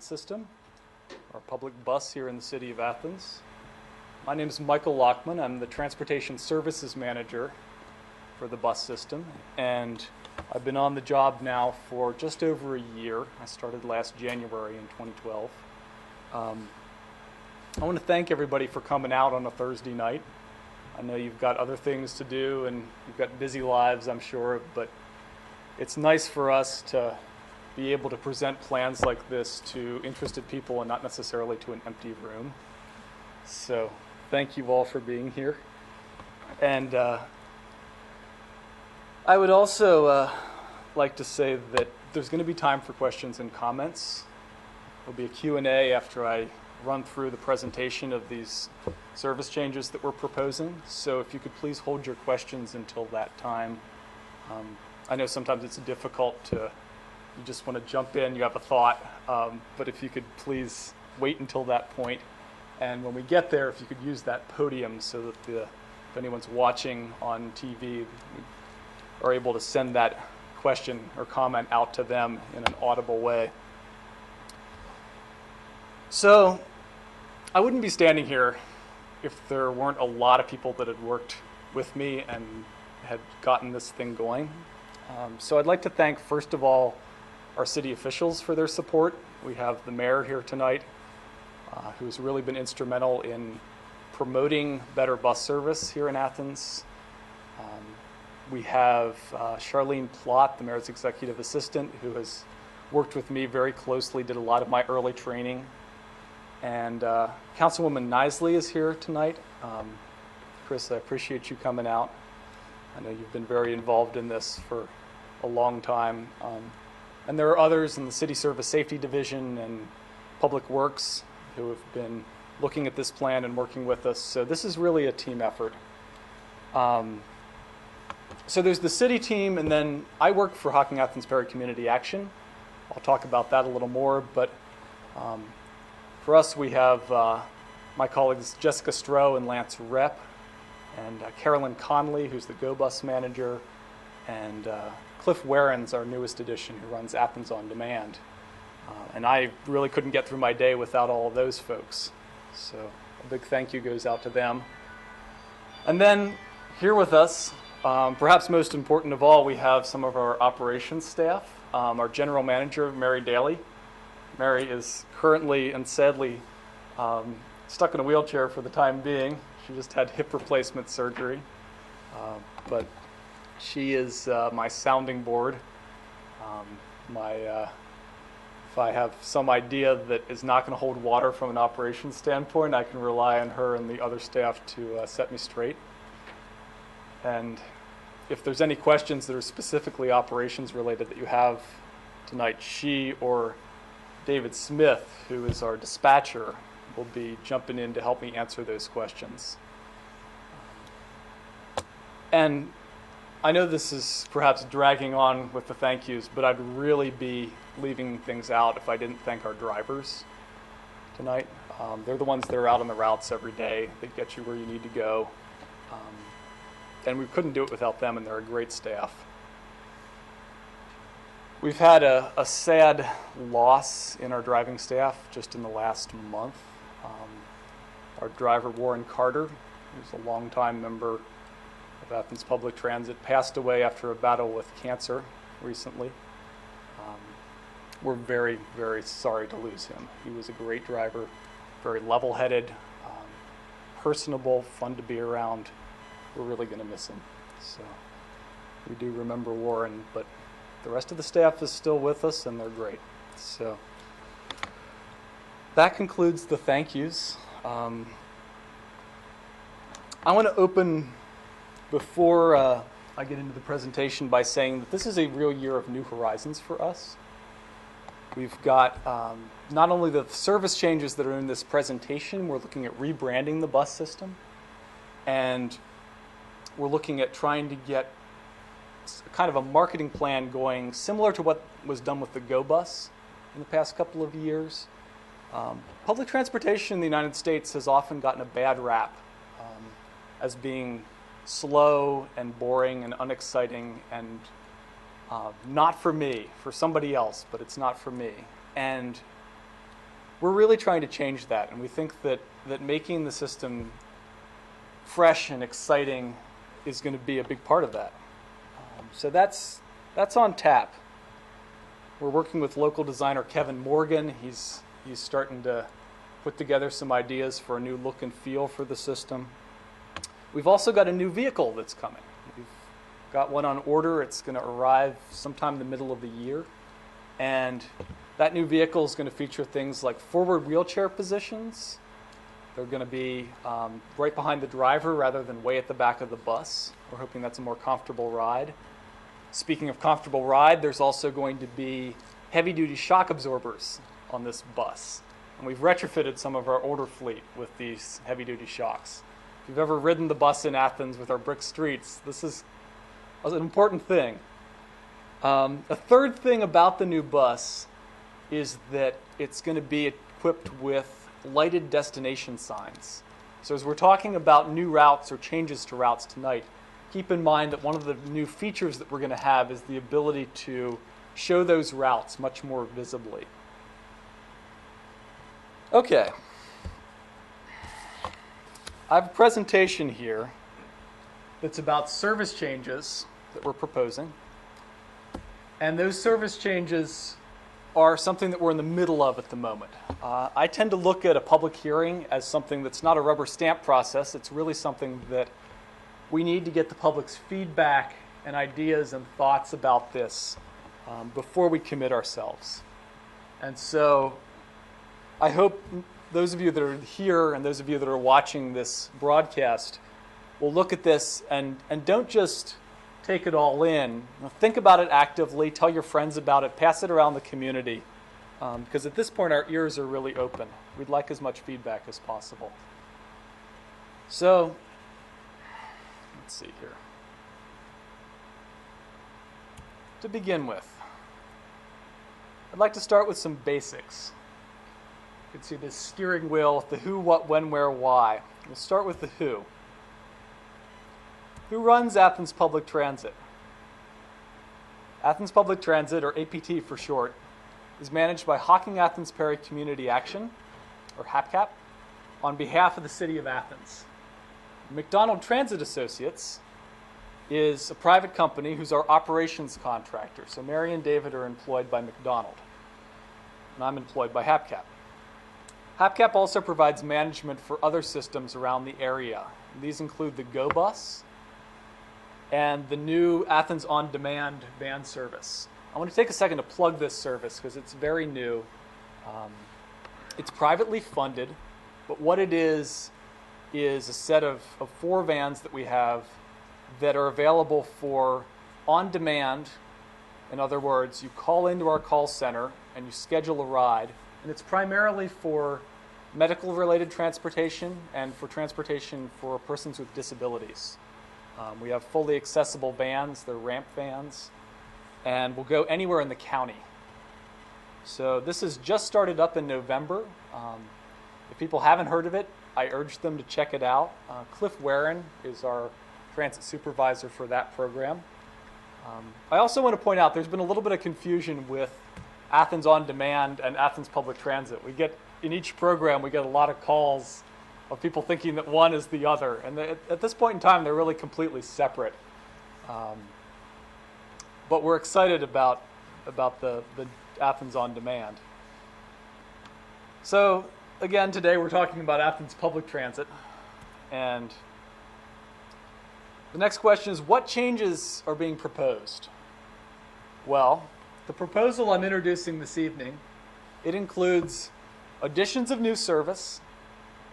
transit system, our public bus here in the city of Athens. My name is Michael Lockman. I'm the Transportation Services Manager for the bus system, and I've been on the job now for just over a year. I started last January in 2012. I want to thank everybody for coming out on a Thursday night. I know you've got other things to do and you've got busy lives, I'm sure, but it's nice for us to be able to present plans like this to interested people and not necessarily to an empty room. So thank you all for being here. And I would also like to say that there's going to be time for questions and comments. There'll be a Q&A after I run through the presentation of these service changes that we're proposing. So if you could please hold your questions until that time. I know sometimes it's difficult to, you just want to jump in, you have a thought, but if you could please wait until that point. And when we get there, if you could use that podium so that if anyone's watching on TV, we are able to send that question or comment out to them in an audible way. So I wouldn't be standing here if there weren't a lot of people that had worked with me and had gotten this thing going. So I'd like to thank, first of all, our city officials for their support. We have the mayor here tonight, who has really been instrumental in promoting better bus service here in Athens. We have Charlene Plott, the mayor's executive assistant, who has worked with me very closely, did a lot of my early training. And Councilwoman Nisley is here tonight. Chris, I appreciate you coming out. I know you've been very involved in this for a long time. And there are others in the City Service Safety Division and Public Works who have been looking at this plan and working with us. So this is really a team effort. So there's the city team, and then I work for Hocking Athens Perry Community Action. I'll talk about that a little more, but for us, we have my colleagues Jessica Stroh and Lance Repp, and Carolyn Conley, who's the Go Bus manager, and Cliff Warren's our newest addition, who runs Athens On Demand. And I really couldn't get through my day without all of those folks. So a big thank you goes out to them. And then here with us, perhaps most important of all, we have some of our operations staff. Our general manager, Mary Daly. Mary is currently and sadly stuck in a wheelchair for the time being. She just had hip replacement surgery. But she is my sounding board. If I have some idea that is not going to hold water from an operations standpoint, I can rely on her and the other staff to set me straight. And if there's any questions that are specifically operations related that you have tonight, she or David Smith, who is our dispatcher, will be jumping in to help me answer those questions. And I know this is perhaps dragging on with the thank yous, but I'd really be leaving things out if I didn't thank our drivers tonight. They're the ones that are out on the routes every day. They get you where you need to go. And we couldn't do it without them, and they're a great staff. We've had a sad loss in our driving staff just in the last month. Our driver, Warren Carter, who's a longtime member of Athens Public Transit, passed away after a battle with cancer recently. We're very, very sorry to lose him. He was a great driver, very level-headed, personable, fun to be around. We're really going to miss him. So we do remember Warren, but the rest of the staff is still with us, and they're great. So that concludes the thank yous. I want to open, before I get into the presentation, by saying that this is a real year of new horizons for us. We've got not only the service changes that are in this presentation, we're looking at rebranding the bus system, and we're looking at trying to get kind of a marketing plan going similar to what was done with the Go Bus in the past couple of years. Public transportation in the United States has often gotten a bad rap as being slow and boring and unexciting and not for me, for somebody else, but it's not for me. And we're really trying to change that, and we think that making the system fresh and exciting is going to be a big part of that. So that's on tap. We're working with local designer Kevin Morgan. He's starting to put together some ideas for a new look and feel for the system. We've also got a new vehicle that's coming. We've got one on order. It's going to arrive sometime in the middle of the year. And that new vehicle is going to feature things like forward wheelchair positions. They're going to be right behind the driver rather than way at the back of the bus. We're hoping that's a more comfortable ride. Speaking of comfortable ride, there's also going to be heavy-duty shock absorbers on this bus. And we've retrofitted some of our older fleet with these heavy-duty shocks. If you've ever ridden the bus in Athens with our brick streets, this is an important thing. A third thing about the new bus is that it's going to be equipped with lighted destination signs. So as we're talking about new routes or changes to routes tonight, keep in mind that one of the new features that we're going to have is the ability to show those routes much more visibly. Okay. I have a presentation here that's about service changes that we're proposing. And those service changes are something that we're in the middle of at the moment. I tend to look at a public hearing as something that's not a rubber stamp process. It's really something that we need to get the public's feedback and ideas and thoughts about this before we commit ourselves. And so I hope those of you that are here and those of you that are watching this broadcast will look at this and don't just take it all in. Think about it actively, tell your friends about it, pass it around the community, because at this point our ears are really open. We'd like as much feedback as possible. So, let's see here. To begin with, I'd like to start with some basics. You can see this steering wheel, the who, what, when, where, why. We'll start with the who. Who runs Athens Public Transit? Athens Public Transit, or APT for short, is managed by Hocking Athens Perry Community Action, or HAPCAP, on behalf of the City of Athens. McDonald Transit Associates is a private company who's our operations contractor. So Mary and David are employed by McDonald, and I'm employed by HAPCAP. HAPCAP also provides management for other systems around the area. These include the Go Bus and the new Athens On Demand van service. I want to take a second to plug this service because it's very new. It's privately funded, but what it is a set of 4 vans that we have that are available for on demand. In other words, you call into our call center and you schedule a ride, and it's primarily for medical-related transportation and for transportation for persons with disabilities. We have fully accessible vans, they're ramp vans, and we'll go anywhere in the county. So this has just started up in November. If people haven't heard of it, I urge them to check it out. Cliff Warren is our transit supervisor for that program. I also want to point out there's been a little bit of confusion with Athens On Demand and Athens Public Transit. In each program, we get a lot of calls of people thinking that one is the other. And at this point in time, they're really completely separate. But we're excited about the Athens On Demand. So again, today we're talking about Athens Public Transit. And the next question is, what changes are being proposed? Well, the proposal I'm introducing this evening, it includes additions of new service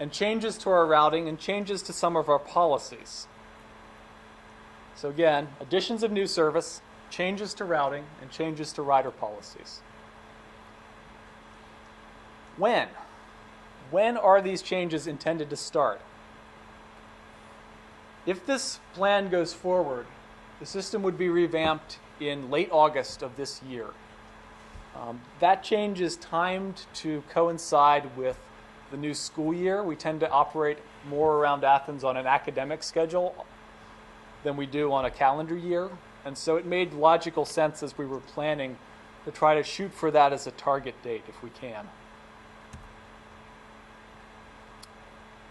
and changes to our routing and changes to some of our policies. So again, additions of new service, changes to routing, and changes to rider policies. When? When are these changes intended to start? If this plan goes forward, the system would be revamped in late August of this year. That change is timed to coincide with the new school year. We tend to operate more around Athens on an academic schedule than we do on a calendar year. And so it made logical sense as we were planning to try to shoot for that as a target date if we can.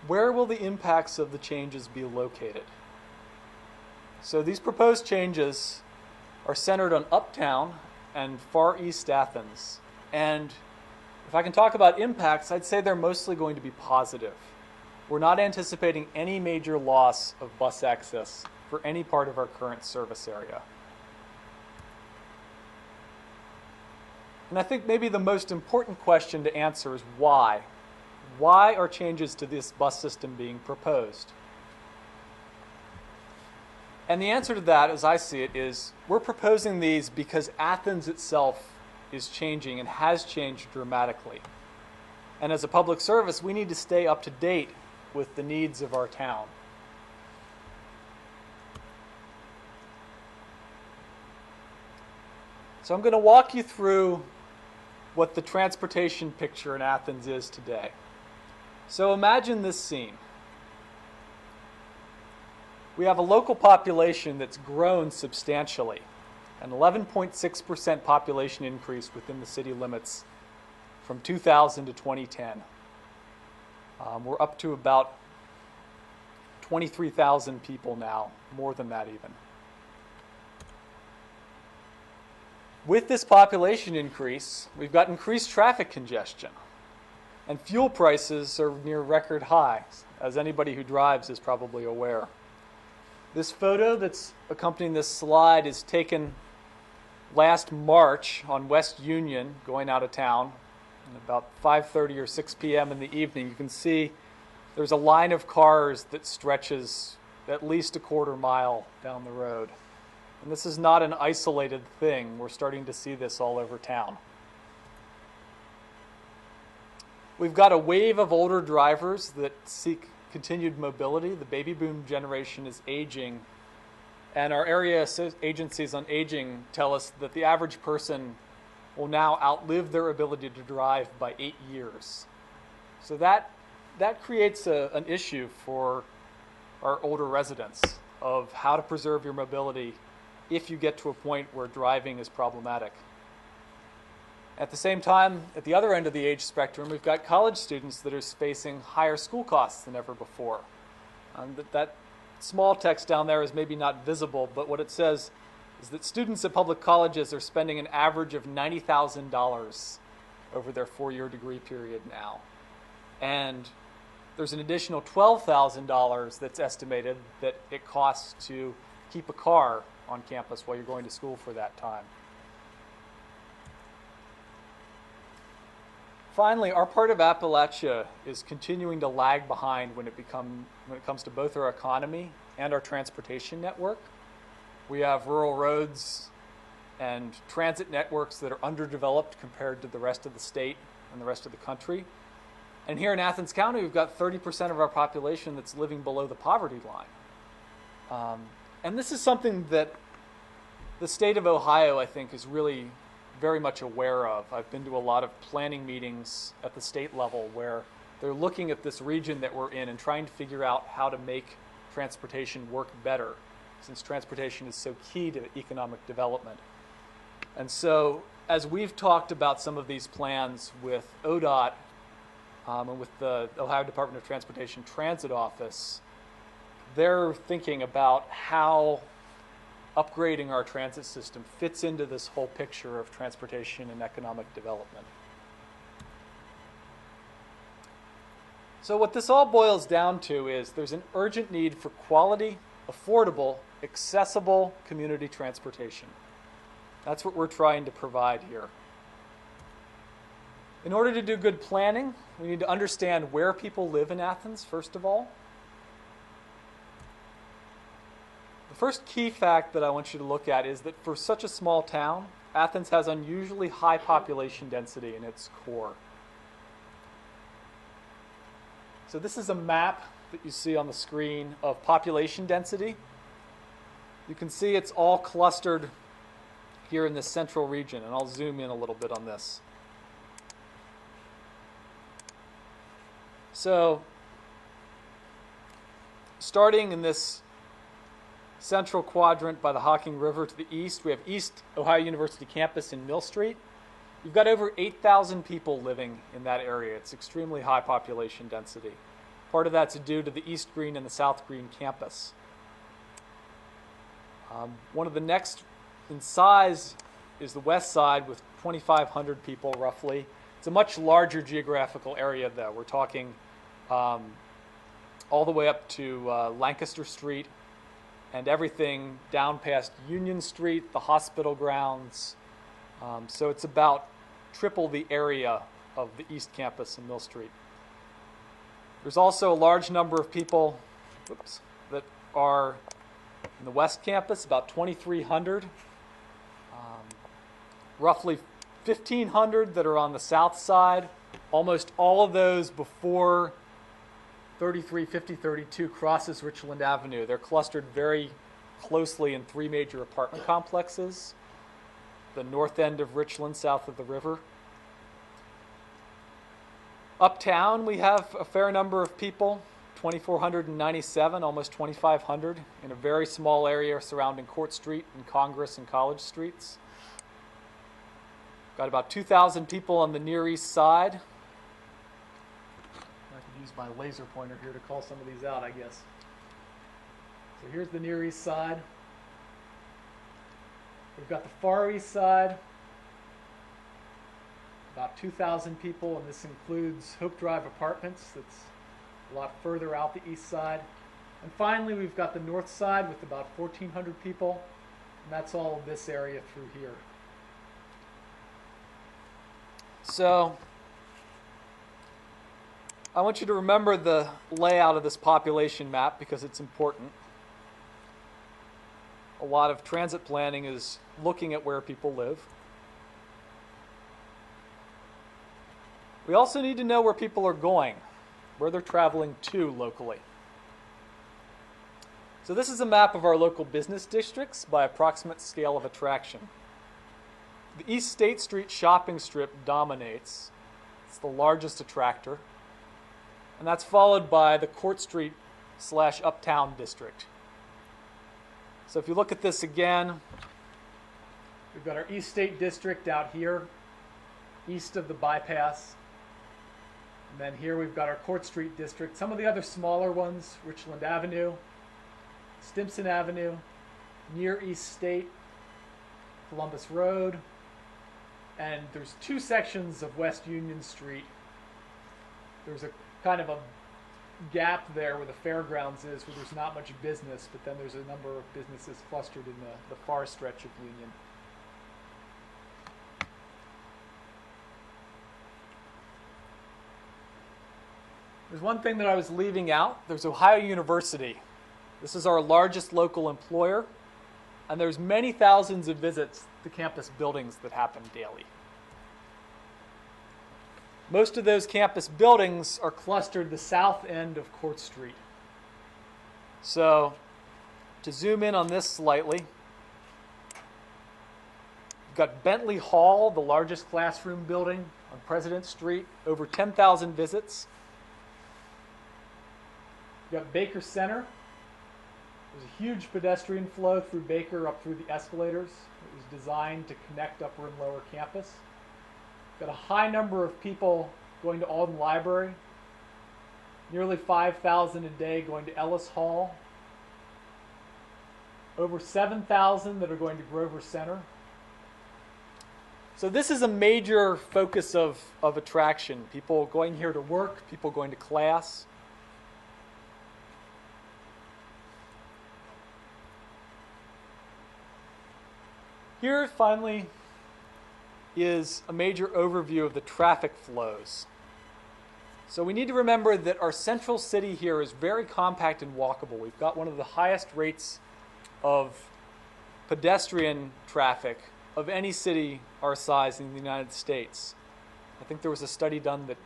where will the impacts of the changes be located? So these proposed changes are centered on Uptown and Far East Athens. And if I can talk about impacts, I'd say they're mostly going to be positive. We're not anticipating any major loss of bus access for any part of our current service area. And I think maybe the most important question to answer is why? Why are changes to this bus system being proposed? And the answer to that, as I see it, is we're proposing these because Athens itself is changing and has changed dramatically. And as a public service, we need to stay up to date with the needs of our town. So I'm going to walk you through what the transportation picture in Athens is today. So imagine this scene. We have a local population that's grown substantially, an 11.6% population increase within the city limits from 2000 to 2010. We're up to about 23,000 people now, more than that even. With this population increase, we've got increased traffic congestion, and fuel prices are near record highs, as anybody who drives is probably aware. This photo that's accompanying this slide is taken last March on West Union, going out of town, and about 5:30 or 6 p.m. in the evening. You can see there's a line of cars that stretches at least a quarter mile down the road. And this is not an isolated thing. We're starting to see this all over town. We've got a wave of older drivers that seek continued mobility. The baby boom generation is aging, and our area agencies on aging tell us that the average person will now outlive their ability to drive by 8 years. So that creates an issue for our older residents of how to preserve your mobility if you get to a point where driving is problematic. At the same time, at the other end of the age spectrum, we've got college students that are facing higher school costs than ever before. That small text down there is maybe not visible, but what it says is that students at public colleges are spending an average of $90,000 over their 4-year degree period now. And there's an additional $12,000 that's estimated that it costs to keep a car on campus while you're going to school for that time. Finally, our part of Appalachia is continuing to lag behind when it comes to both our economy and our transportation network. We have rural roads and transit networks that are underdeveloped compared to the rest of the state and the rest of the country. And here in Athens County, we've got 30% of our population that's living below the poverty line. And this is something that the state of Ohio, I think, is really very much aware of. I've been to a lot of planning meetings at the state level where they're looking at this region that we're in and trying to figure out how to make transportation work better, since transportation is so key to economic development. And so as we've talked about some of these plans with ODOT and with the Ohio Department of Transportation Transit Office, they're thinking about how upgrading our transit system fits into this whole picture of transportation and economic development. So what this all boils down to is there's an urgent need for quality, affordable, accessible community transportation. That's what we're trying to provide here. In order to do good planning, we need to understand where people live in Athens, first of all. The first key fact that I want you to look at is that for such a small town, Athens has unusually high population density in its core. So this is a map that you see on the screen of population density. You can see it's all clustered here in this central region, and I'll zoom in a little bit on this. So, starting in this central quadrant by the Hocking River to the east, we have East Ohio University campus in Mill Street. You've got over 8,000 people living in that area. It's extremely high population density. Part of that's due to the East Green and the South Green campus. One of the next in size is the west side with 2,500 people roughly. It's a much larger geographical area though. We're talking all the way up to Lancaster Street and everything down past Union Street, the hospital grounds. So it's about triple the area of the East Campus and Mill Street. There's also a large number of people that are in the West Campus, about 2,300. Roughly 1,500 that are on the south side. Almost all of those before 3350-32 crosses Richland Avenue. They're clustered very closely in three major apartment complexes. The north end of Richland, south of the river. Uptown, we have a fair number of people, 2,497, almost 2,500, in a very small area surrounding Court Street and Congress and College Streets. Got about 2,000 people on the Near East Side. I could use my laser pointer here to call some of these out, I guess. So here's the Near East Side. We've got the Far East Side. About 2,000 people, and this includes Hope Drive Apartments. That's a lot further out the east side. And finally, we've got the north side with about 1,400 people, and that's all of this area through here. So I want you to remember the layout of this population map because it's important. A lot of transit planning is looking at where people live. We also need to know where people are going, where they're traveling to locally. So this is a map of our local business districts by approximate scale of attraction. The East State Street shopping strip dominates. It's the largest attractor. And that's followed by the Court Street / Uptown district. So if you look at this again, we've got our East State District out here, east of the bypass. And then here we've got our Court Street District. Some of the other smaller ones, Richland Avenue, Stimson Avenue, near East State, Columbus Road, and there's two sections of West Union Street. There's a kind of a gap there where the fairgrounds is, where there's not much business, but then there's a number of businesses clustered in the far stretch of Union. There's one thing that I was leaving out. There's Ohio University. This is our largest local employer, and there's many thousands of visits to campus buildings that happen daily. Most of those campus buildings are clustered the south end of Court Street. So, to zoom in on this slightly, we've got Bentley Hall, the largest classroom building on President Street, over 10,000 visits. We've got Baker Center. There's a huge pedestrian flow through Baker up through the escalators. It was designed to connect upper and lower campus. Got a high number of people going to Alden Library. Nearly 5,000 a day going to Ellis Hall. Over 7,000 that are going to Grover Center. So this is a major focus of attraction. People going here to work, people going to class. Here, finally, is a major overview of the traffic flows. So we need to remember that our central city here is very compact and walkable. We've got one of the highest rates of pedestrian traffic of any city our size in the United States. I think there was a study done that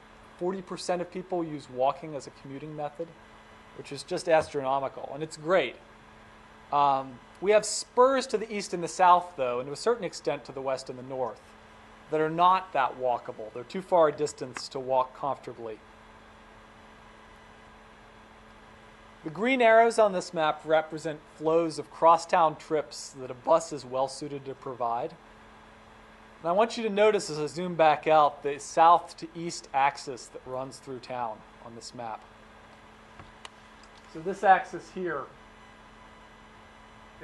40% of people use walking as a commuting method, which is just astronomical, and it's great. We have spurs to the east and the south, though, and to a certain extent to the west and the north, that are not that walkable. They're too far a distance to walk comfortably. The green arrows on this map represent flows of crosstown trips that a bus is well suited to provide. And I want you to notice as I zoom back out the south to east axis that runs through town on this map. So this axis here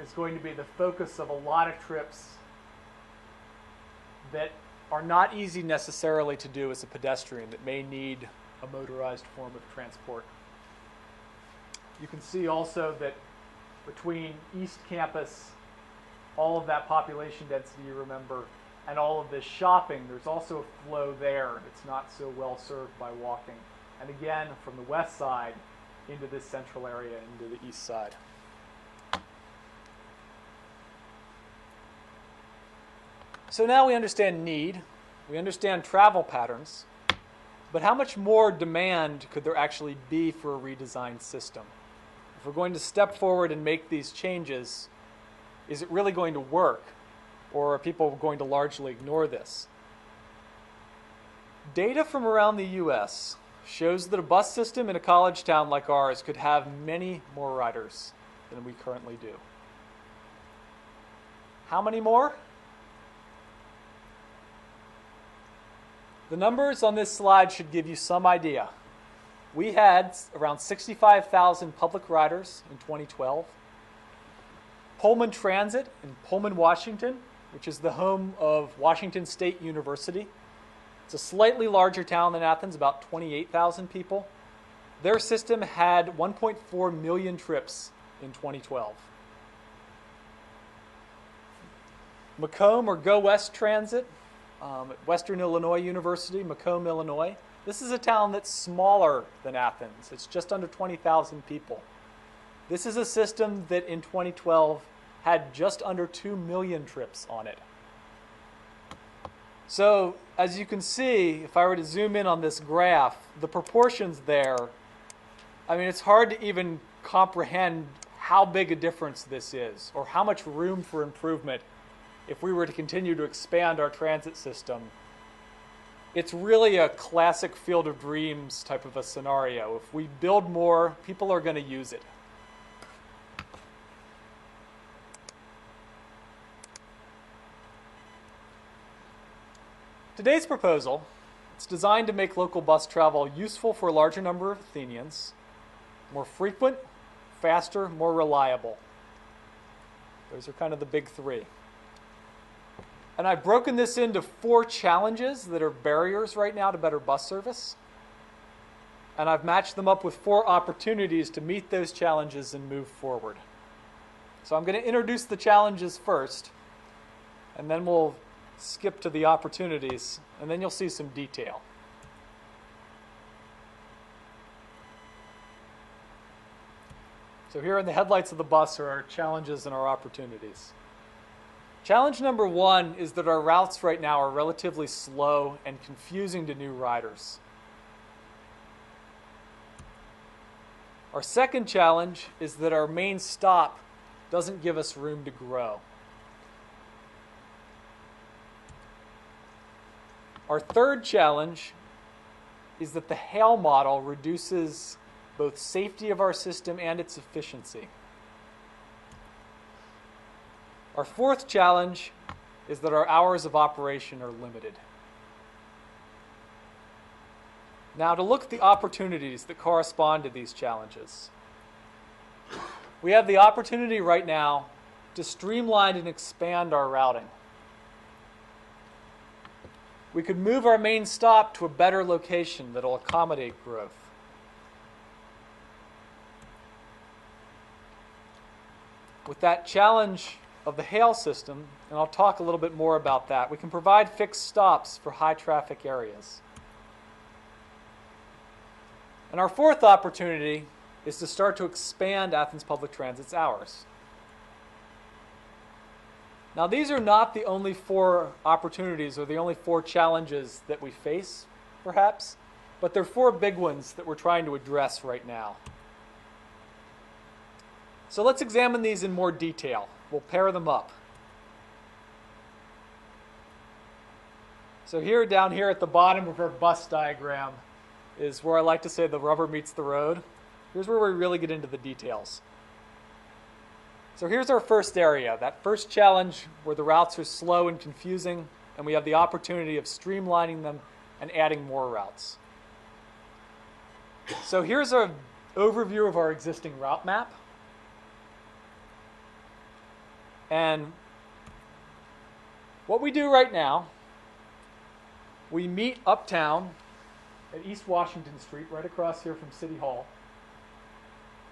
is going to be the focus of a lot of trips that are not easy necessarily to do as a pedestrian, that may need a motorized form of transport. You can see also that between East Campus, all of that population density you remember, and all of this shopping, there's also a flow there that's not so well served by walking. And again, from the west side into this central area, into the east side. So now we understand need, we understand travel patterns, but how much more demand could there actually be for a redesigned system? If we're going to step forward and make these changes, is it really going to work? Or are people going to largely ignore this? Data from around the US shows that a bus system in a college town like ours could have many more riders than we currently do. How many more? The numbers on this slide should give you some idea. We had around 65,000 public riders in 2012. Pullman Transit in Pullman, Washington, which is the home of Washington State University. It's a slightly larger town than Athens, about 28,000 people. Their system had 1.4 million trips in 2012. Macomb, or Go West Transit, at Western Illinois University, Macomb, Illinois. This is a town that's smaller than Athens. It's just under 20,000 people. This is a system that in 2012 had just under 2 million trips on it. So as you can see, if I were to zoom in on this graph, the proportions there, I mean, it's hard to even comprehend how big a difference this is, or how much room for improvement if we were to continue to expand our transit system. It's really a classic Field of Dreams type of a scenario. If we build more, people are going to use it. Today's proposal, it's designed to make local bus travel useful for a larger number of Athenians, more frequent, faster, more reliable. Those are kind of the big three. And I've broken this into 4 challenges that are barriers right now to better bus service. And I've matched them up with 4 opportunities to meet those challenges and move forward. So I'm going to introduce the challenges first, and then we'll skip to the opportunities, and then you'll see some detail. So here in the headlights of the bus are our challenges and our opportunities. Challenge number 1 is that our routes right now are relatively slow and confusing to new riders. Our second challenge is that our main stop doesn't give us room to grow. Our third challenge is that the hail model reduces both safety of our system and its efficiency. Our fourth challenge is that our hours of operation are limited. Now, to look at the opportunities that correspond to these challenges. We have the opportunity right now to streamline and expand our routing. We could move our main stop to a better location that will accommodate growth. With that challenge of the hail system, and I'll talk a little bit more about that, we can provide fixed stops for high traffic areas. And our fourth opportunity is to start to expand Athens Public Transit's hours. Now, these are not the only 4 opportunities or the only 4 challenges that we face, perhaps, but they're 4 big ones that we're trying to address right now. So let's examine these in more detail. We'll pair them up. So here, down here at the bottom of our bus diagram is where I like to say the rubber meets the road. Here's where we really get into the details. So here's our first area, that first challenge where the routes are slow and confusing, and we have the opportunity of streamlining them and adding more routes. So here's a overview of our existing route map. And what we do right now, we meet uptown at East Washington Street, right across here from City Hall.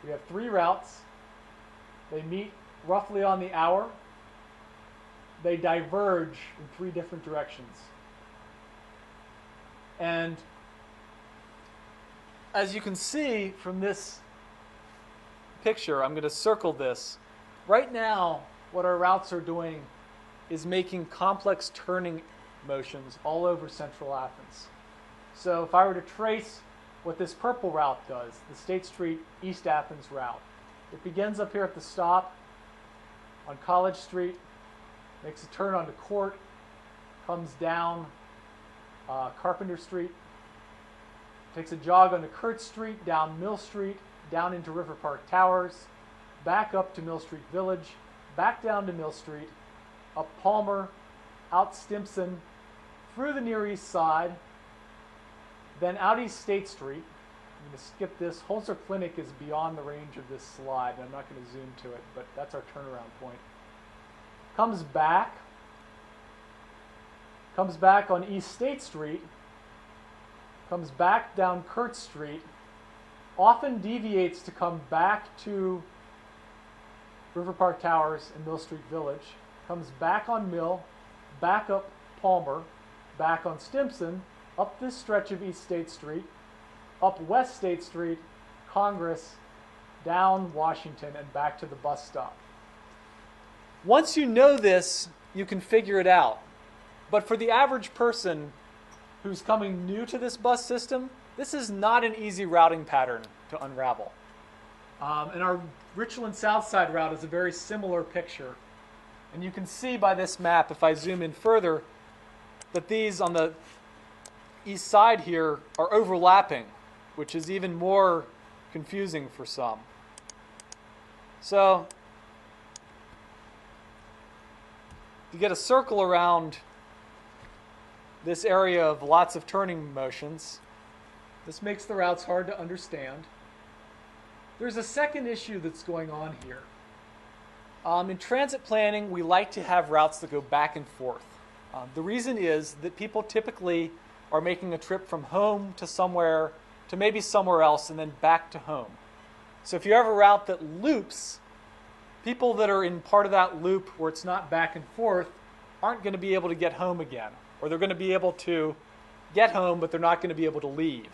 We have 3 routes. They meet roughly on the hour. They diverge in 3 different directions. And as you can see from this picture, I'm going to circle this. Right now, what our routes are doing is making complex turning motions all over central Athens. So if I were to trace what this purple route does, the State Street East Athens route, it begins up here at the stop on College Street, makes a turn onto Court, comes down Carpenter Street, takes a jog onto Kurt Street, down Mill Street, down into River Park Towers, back up to Mill Street Village, back down to Mill Street, up Palmer, out Stimson, through the Near East Side, then out East State Street. I'm going to skip this. Holzer Clinic is beyond the range of this slide, and I'm not going to zoom to it, but that's our turnaround point. Comes back on East State Street, comes back down Kurt Street, often deviates to come back to River Park Towers and Mill Street Village, comes back on Mill, back up Palmer, back on Stimson, up this stretch of East State Street, up West State Street, Congress, down Washington, and back to the bus stop. Once you know this, you can figure it out. But for the average person who's coming new to this bus system, this is not an easy routing pattern to unravel. And our Richland South Side route is a very similar picture. And you can see by this map, if I zoom in further, that these on the east side here are overlapping, which is even more confusing for some. So, to get a circle around this area of lots of turning motions, this makes the routes hard to understand. There's a second issue that's going on here. In transit planning, we like to have routes that go back and forth. The reason is that people typically are making a trip from home to somewhere, to maybe somewhere else, and then back to home. So if you have a route that loops, people that are in part of that loop where it's not back and forth aren't going to be able to get home again. Or they're going to be able to get home, but they're not going to be able to leave.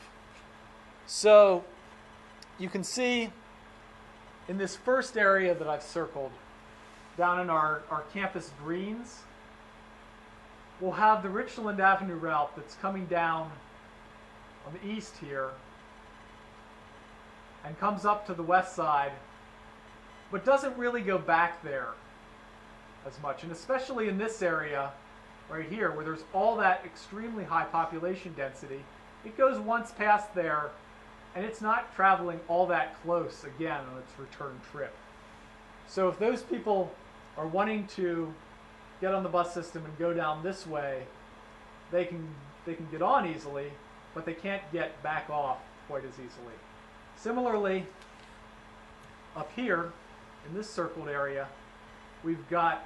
So you can see in this first area that I've circled, down in our campus greens, we'll have the Richland Avenue route that's coming down on the east here and comes up to the west side, but doesn't really go back there as much. And especially in this area right here, where there's all that extremely high population density, it goes once past there, and it's not traveling all that close again on its return trip. So if those people are wanting to get on the bus system and go down this way, they can get on easily, but they can't get back off quite as easily. Similarly, up here in this circled area, we've got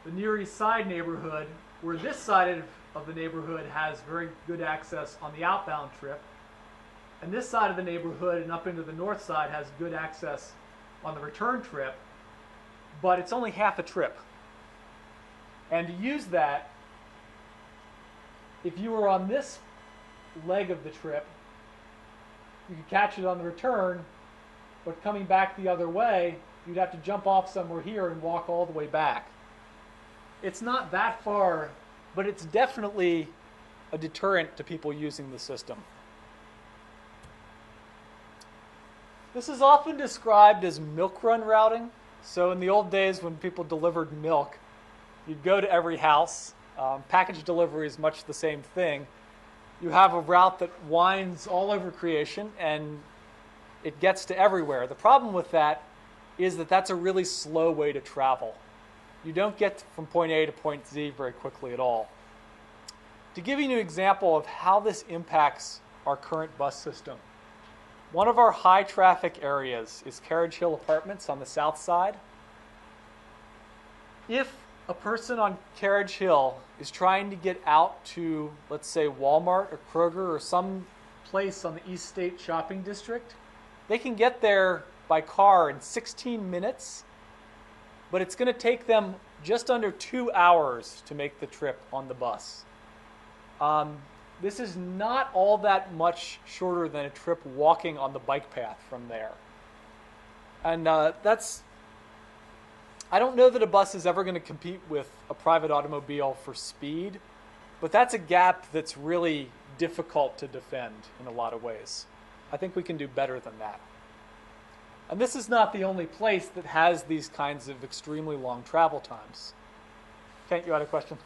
the Near East Side neighborhood, where this side of the neighborhood has very good access on the outbound trip, and this side of the neighborhood and up into the north side has good access on the return trip, but it's only half a trip. And to use that, if you were on this leg of the trip, you could catch it on the return, but coming back the other way, you'd have to jump off somewhere here and walk all the way back. It's not that far, but it's definitely a deterrent to people using the system. This is often described as milk run routing. So in the old days when people delivered milk, you'd go to every house. Package delivery is much the same thing. You have a route that winds all over creation and it gets to everywhere. The problem with that is that that's a really slow way to travel. You don't get from point A to point Z very quickly at all. To give you an example of how this impacts our current bus system, One of our high traffic areas is Carriage Hill Apartments on the south side. If a person on Carriage Hill is trying to get out to, let's say, Walmart or Kroger or some place on the East State Shopping District, they can get there by car in 16 minutes, but it's going to take them just under 2 hours to make the trip on the bus. This is not all that much shorter than a trip walking on the bike path from there. And I don't know that a bus is ever going to compete with a private automobile for speed, but that's a gap that's really difficult to defend in a lot of ways. I think we can do better than that. And this is not the only place that has these kinds of extremely long travel times. Kent, you had a question?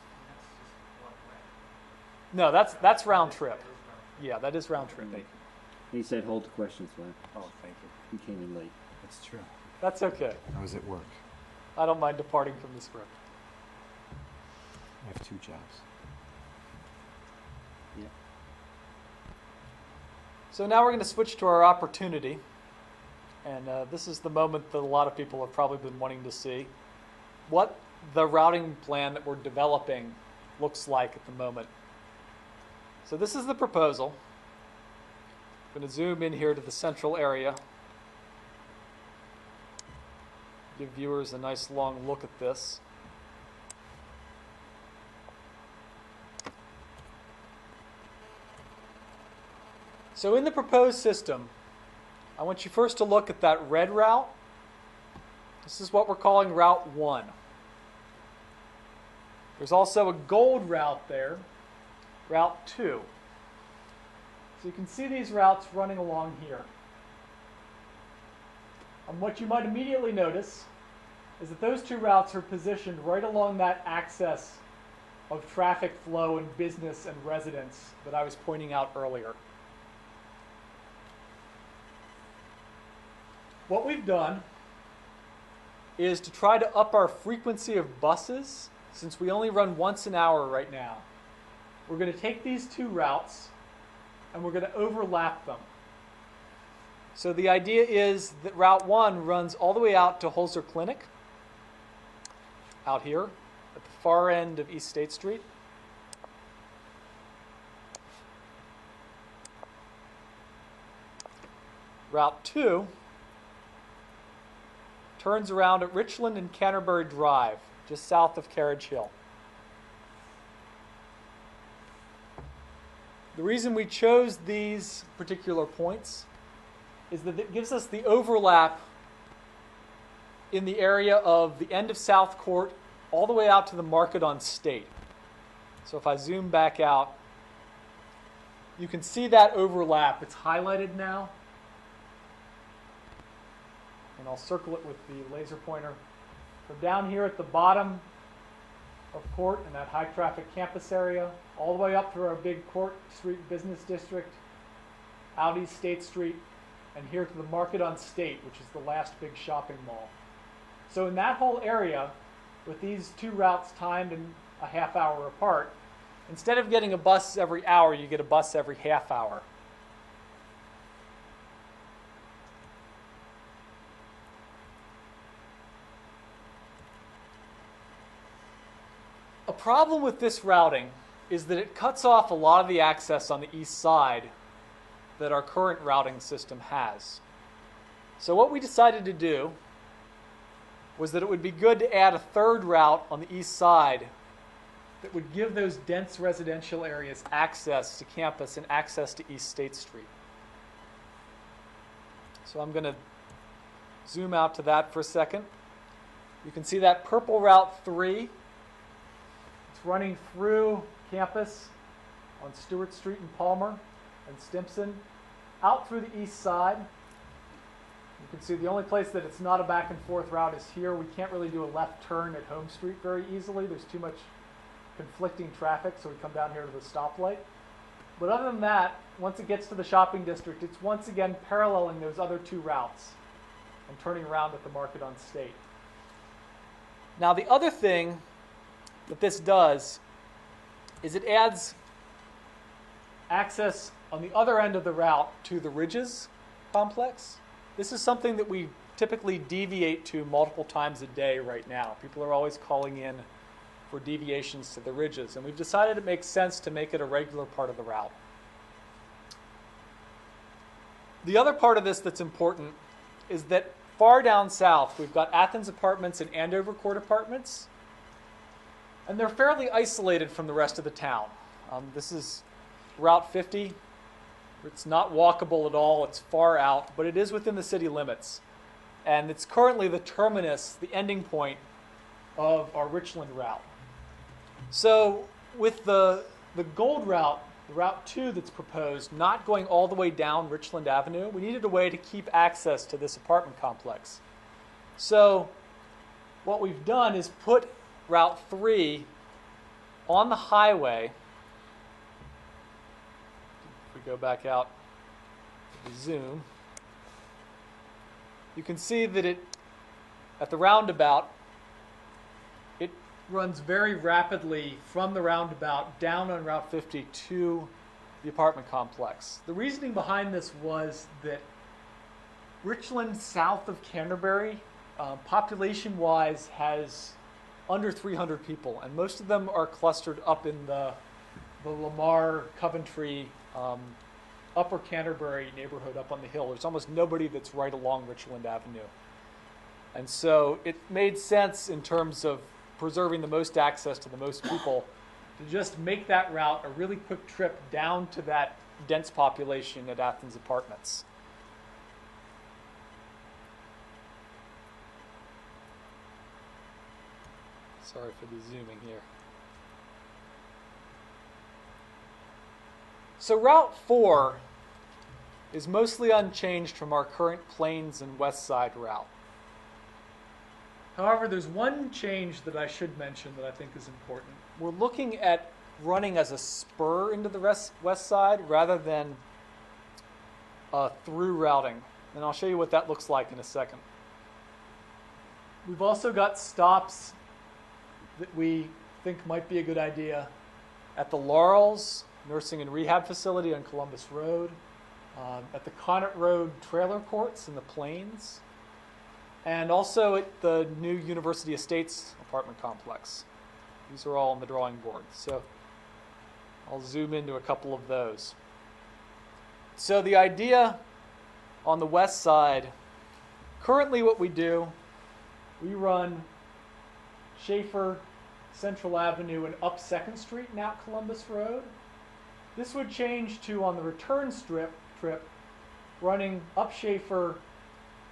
No, that's round trip. Yeah, that is round trip. He said hold the questions, man. Oh, thank you. He came in late. That's true. That's okay. I was at work. I don't mind departing from the script. I have 2 jobs. Yeah. So now we're going to switch to our opportunity. And this is the moment that a lot of people have probably been wanting to see. What the routing plan that we're developing looks like at the moment. So this is the proposal. I'm going to zoom in here to the central area. Give viewers a nice long look at this. So in the proposed system, I want you first to look at that red route. This is what we're calling Route 1. There's also a gold route there, Route 2. So you can see these routes running along here. And what you might immediately notice is that those 2 routes are positioned right along that axis of traffic flow and business and residence that I was pointing out earlier. What we've done is to try to up our frequency of buses, since we only run once an hour right now. We're going to take these 2 routes and we're going to overlap them. So the idea is that Route 1 runs all the way out to Holzer Clinic, out here at the far end of East State Street. Route 2 turns around at Richland and Canterbury Drive, just south of Carriage Hill. The reason we chose these particular points is that it gives us the overlap in the area of the end of South Court all the way out to the Market on State. So if I zoom back out, you can see that overlap. It's highlighted now. And I'll circle it with the laser pointer. So down here at the bottom of Court in that high traffic campus area, all the way up through our big Court Street business district, out East State Street, and here to the Market on State, which is the last big shopping mall. So in that whole area, with these 2 routes timed in a half hour apart, instead of getting a bus every hour, you get a bus every half hour. A problem with this routing is that it cuts off a lot of the access on the east side that our current routing system has. So what we decided to do was that it would be good to add a 3rd route on the east side that would give those dense residential areas access to campus and access to East State Street. So I'm going to zoom out to that for a second. You can see that purple Route 3. It's running through campus on Stewart Street and Palmer and Stimson, out through the east side. You can see the only place that it's not a back and forth route is here. We can't really do a left turn at Home Street very easily. There's too much conflicting traffic, so we come down here to the stoplight. But other than that, once it gets to the shopping district, it's once again paralleling those other 2 routes and turning around at the Market on State. Now the other thing that this does is it adds access on the other end of the route to the ridges complex. This is something that we typically deviate to multiple times a day right now. People are always calling in for deviations to the ridges, and we've decided it makes sense to make it a regular part of the route. The other part of this that's important is that far down south, we've got Athens apartments and Andover Court apartments, and they're fairly isolated from the rest of the town. This is Route 50. It's not walkable at all. It's far out, but it is within the city limits. And it's currently the terminus, the ending point of our Richland route. So with the gold route, the Route 2 that's proposed, not going all the way down Richland Avenue, we needed a way to keep access to this apartment complex. So what we've done is put Route 3 on the highway. If we go back out, zoom, you can see that at the roundabout, it runs very rapidly from the roundabout down on Route 50 to the apartment complex. The reasoning behind this was that Richland, south of Canterbury, population-wise, has under 300 people, and most of them are clustered up in the Lamar, Coventry, Upper Canterbury neighborhood up on the hill. There's almost nobody that's right along Richland Avenue. And so it made sense in terms of preserving the most access to the most people to just make that route a really quick trip down to that dense population at Athens Apartments. Sorry for the zooming here. So Route 4 is mostly unchanged from our current Plains and West Side route. However, there's one change that I should mention that I think is important. We're looking at running as a spur into the west side rather than through routing. And I'll show you what that looks like in a second. We've also got stops that we think might be a good idea at the Laurels Nursing and Rehab Facility on Columbus Road, at the Connaught Road Trailer Courts in the Plains, and also at the new University Estates apartment complex. These are all on the drawing board. So I'll zoom into a couple of those. So the idea on the west side, currently what we do, we run Schaefer, Central Avenue, and up 2nd Street and out Columbus Road. This would change to, on the return trip, running up Schaefer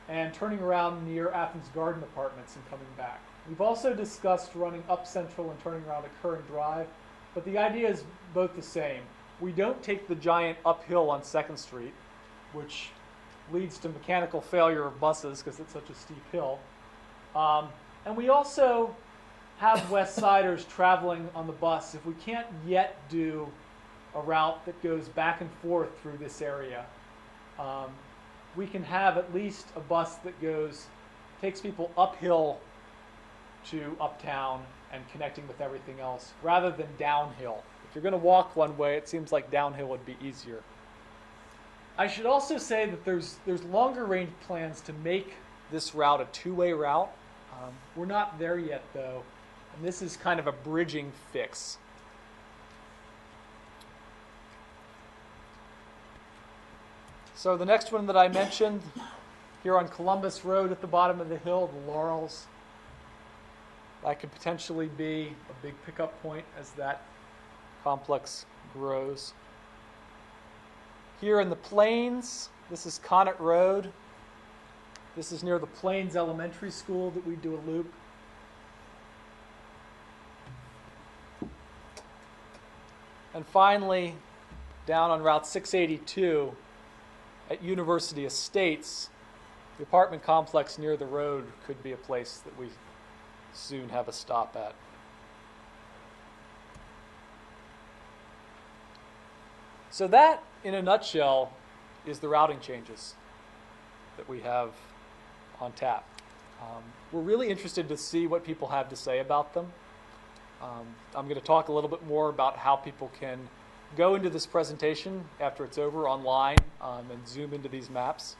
and turning around near Athens Garden Apartments and coming back. We've also discussed running up Central and turning around at Curran Drive, but the idea is both the same. We don't take the giant uphill on 2nd Street, which leads to mechanical failure of buses because it's such a steep hill. And we also have West Siders traveling on the bus if we can't yet do a route that goes back and forth through this area. We can have at least a bus that takes people uphill to uptown and connecting with everything else, rather than downhill. If you're going to walk one way, it seems like downhill would be easier. I should also say that there's longer range plans to make this route a two-way route. We're not there yet, though, and this is kind of a bridging fix. So the next one that I mentioned, here on Columbus Road at the bottom of the hill, the Laurels, that could potentially be a big pickup point as that complex grows. Here in the Plains, this is Connaught Road. This is near the Plains Elementary School that we do a loop. And finally, down on Route 682 at University Estates, the apartment complex near the road could be a place that we soon have a stop at. So that, in a nutshell, is the routing changes that we have on tap. We're really interested to see what people have to say about them. I'm going to talk a little bit more about how people can go into this presentation after it's over online and zoom into these maps.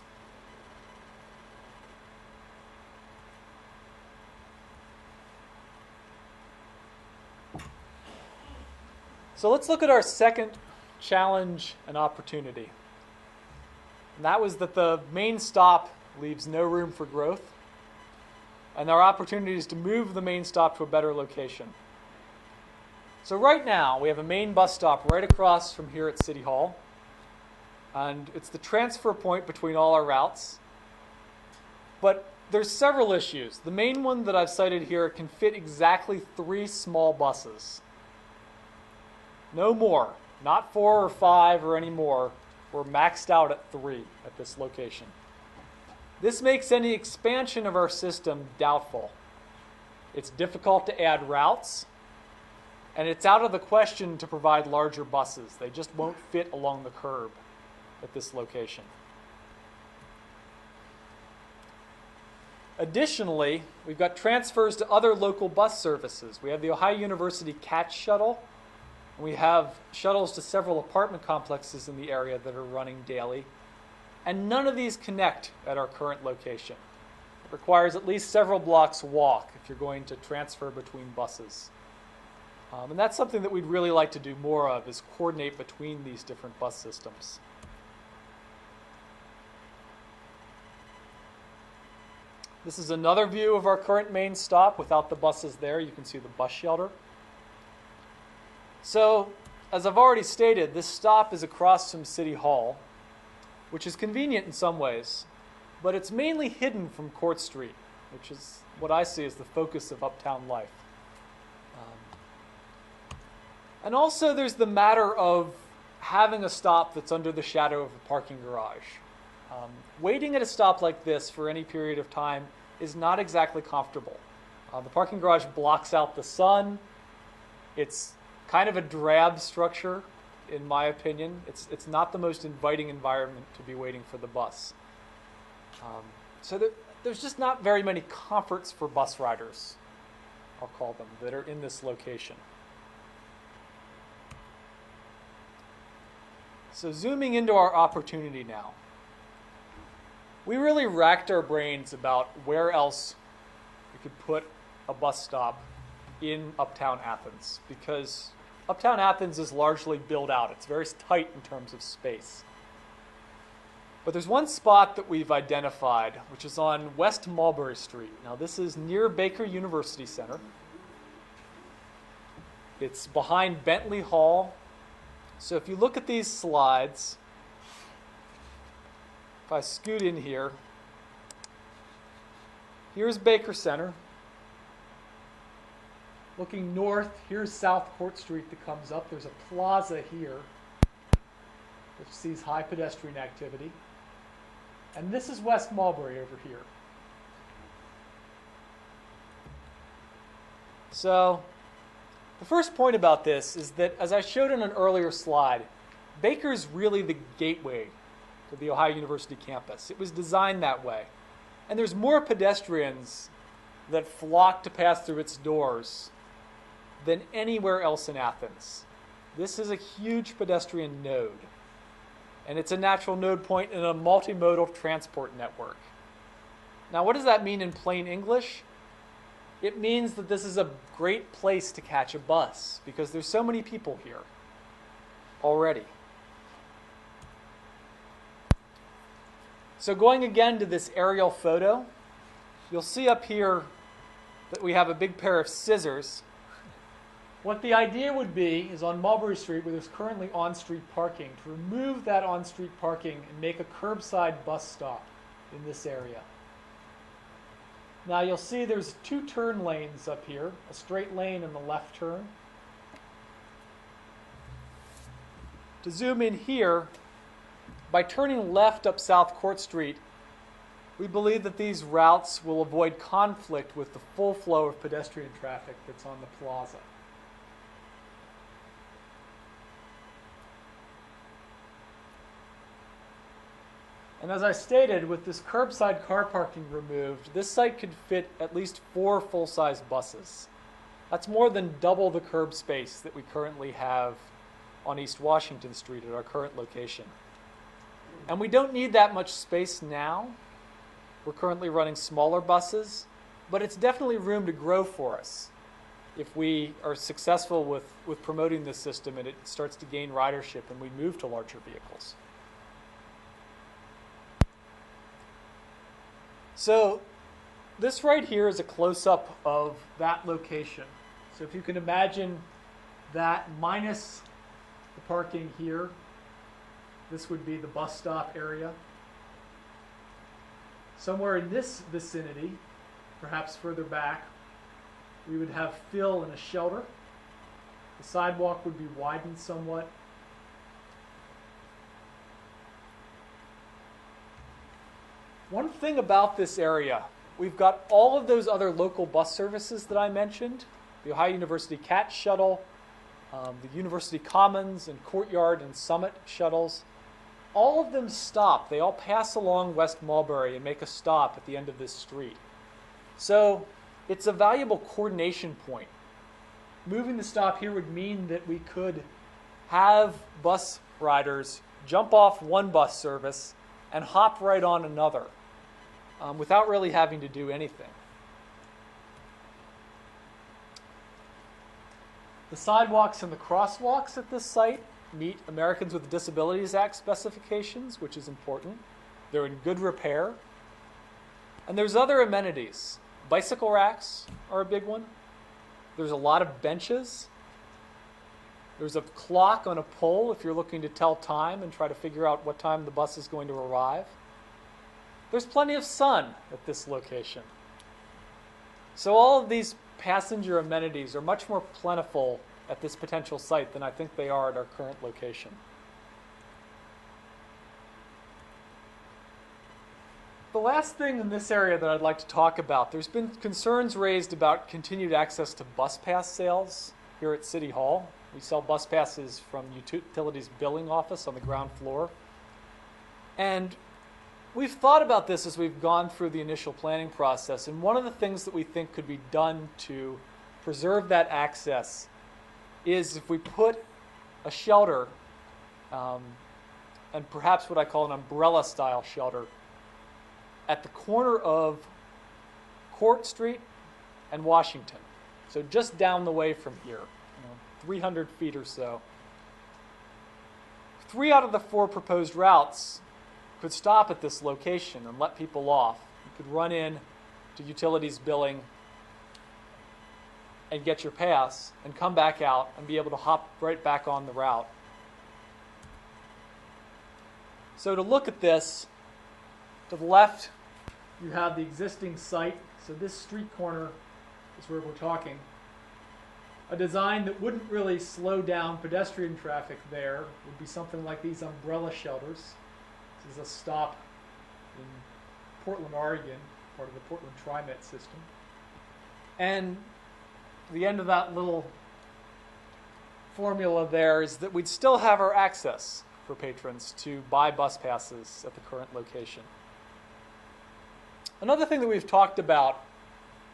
So let's look at our second challenge and opportunity. And that was that the main stop leaves no room for growth, and our opportunity is to move the main stop to a better location. So right now, we have a main bus stop right across from here at City Hall, and it's the transfer point between all our routes. But there's several issues. The main one that I've cited here can fit exactly 3 small buses. No more, not 4 or 5 or any more. We're maxed out at 3 at this location. This makes any expansion of our system doubtful. It's difficult to add routes, and it's out of the question to provide larger buses. They just won't fit along the curb at this location. Additionally, we've got transfers to other local bus services. We have the Ohio University Catch Shuttle. We have shuttles to several apartment complexes in the area that are running daily. And none of these connect at our current location. It requires at least several blocks walk if you're going to transfer between buses. And that's something that we'd really like to do more of, is coordinate between these different bus systems. This is another view of our current main stop without the buses there. You can see the bus shelter. So, as I've already stated, this stop is across from City Hall, which is convenient in some ways, but it's mainly hidden from Court Street, which is what I see as the focus of uptown life. And also there's the matter of having a stop that's under the shadow of a parking garage. Waiting at a stop like this for any period of time is not exactly comfortable. The parking garage blocks out the sun. It's kind of a drab structure, in my opinion. It's not the most inviting environment to be waiting for the bus. So there's just not very many comforts for bus riders, I'll call them, that are in this location. So zooming into our opportunity now. We really racked our brains about where else we could put a bus stop in Uptown Athens, because Uptown Athens is largely built out. It's very tight in terms of space. But there's one spot that we've identified, which is on West Mulberry Street. Now this is near Baker University Center. It's behind Bentley Hall. So if you look at these slides, if I scoot in here, here's Baker Center. Looking north, here's South Court Street that comes up. There's a plaza here, which sees high pedestrian activity. And this is West Mulberry over here. So the first point about this is that, as I showed in an earlier slide, Baker's really the gateway to the Ohio University campus. It was designed that way. And there's more pedestrians that flock to pass through its doors than anywhere else in Athens. This is a huge pedestrian node. And it's a natural node point in a multimodal transport network. Now, what does that mean in plain English? It means that this is a great place to catch a bus because there's so many people here already. So going again to this aerial photo, you'll see up here that we have a big pair of scissors. What the idea would be is on Mulberry Street, where there's currently on-street parking, to remove that on-street parking and make a curbside bus stop in this area. Now you'll see there's 2 turn lanes up here, a straight lane and the left turn. To zoom in here, by turning left up South Court Street, we believe that these routes will avoid conflict with the full flow of pedestrian traffic that's on the plaza. And as I stated, with this curbside car parking removed, this site could fit at least 4 full-size buses. That's more than double the curb space that we currently have on East Washington Street at our current location. And we don't need that much space now. We're currently running smaller buses, but it's definitely room to grow for us. if we are successful with promoting this system and it starts to gain ridership and we move to larger vehicles. So this right here is a close-up of that location. So if you can imagine that minus the parking here, this would be the bus stop area. Somewhere in this vicinity, perhaps further back, we would have fill and a shelter. The sidewalk would be widened somewhat. One thing about this area, we've got all of those other local bus services that I mentioned, the Ohio University CAT shuttle, the University Commons and Courtyard and Summit shuttles. All of them stop. They all pass along West Mulberry and make a stop at the end of this street. So it's a valuable coordination point. Moving the stop here would mean that we could have bus riders jump off one bus service and hop right on another without really having to do anything. The sidewalks and the crosswalks at this site meet Americans with Disabilities Act specifications, which is important. They're in good repair. And there's other amenities. Bicycle racks are a big one. There's a lot of benches. There's a clock on a pole if you're looking to tell time and try to figure out what time the bus is going to arrive. There's plenty of sun at this location. So all of these passenger amenities are much more plentiful at this potential site than I think they are at our current location. The last thing in this area that I'd like to talk about, there's been concerns raised about continued access to bus pass sales here at City Hall. We sell bus passes from Utilities Billing Office on the ground floor. And we've thought about this as we've gone through the initial planning process, and one of the things that we think could be done to preserve that access is if we put a shelter, and perhaps what I call an umbrella-style shelter, at the corner of Court Street and Washington. So just down the way from here, 300 feet or so. 3 out of the 4 proposed routes could stop at this location and let people off. You could run in to Utilities Billing and get your pass and come back out and be able to hop right back on the route. So to look at this, to the left you have the existing site. So this street corner is where we're talking. A design that wouldn't really slow down pedestrian traffic there would be something like these umbrella shelters. This is a stop in Portland, Oregon, part of the Portland TriMet system. And the end of that little formula there is that we'd still have our access for patrons to buy bus passes at the current location. Another thing that we've talked about,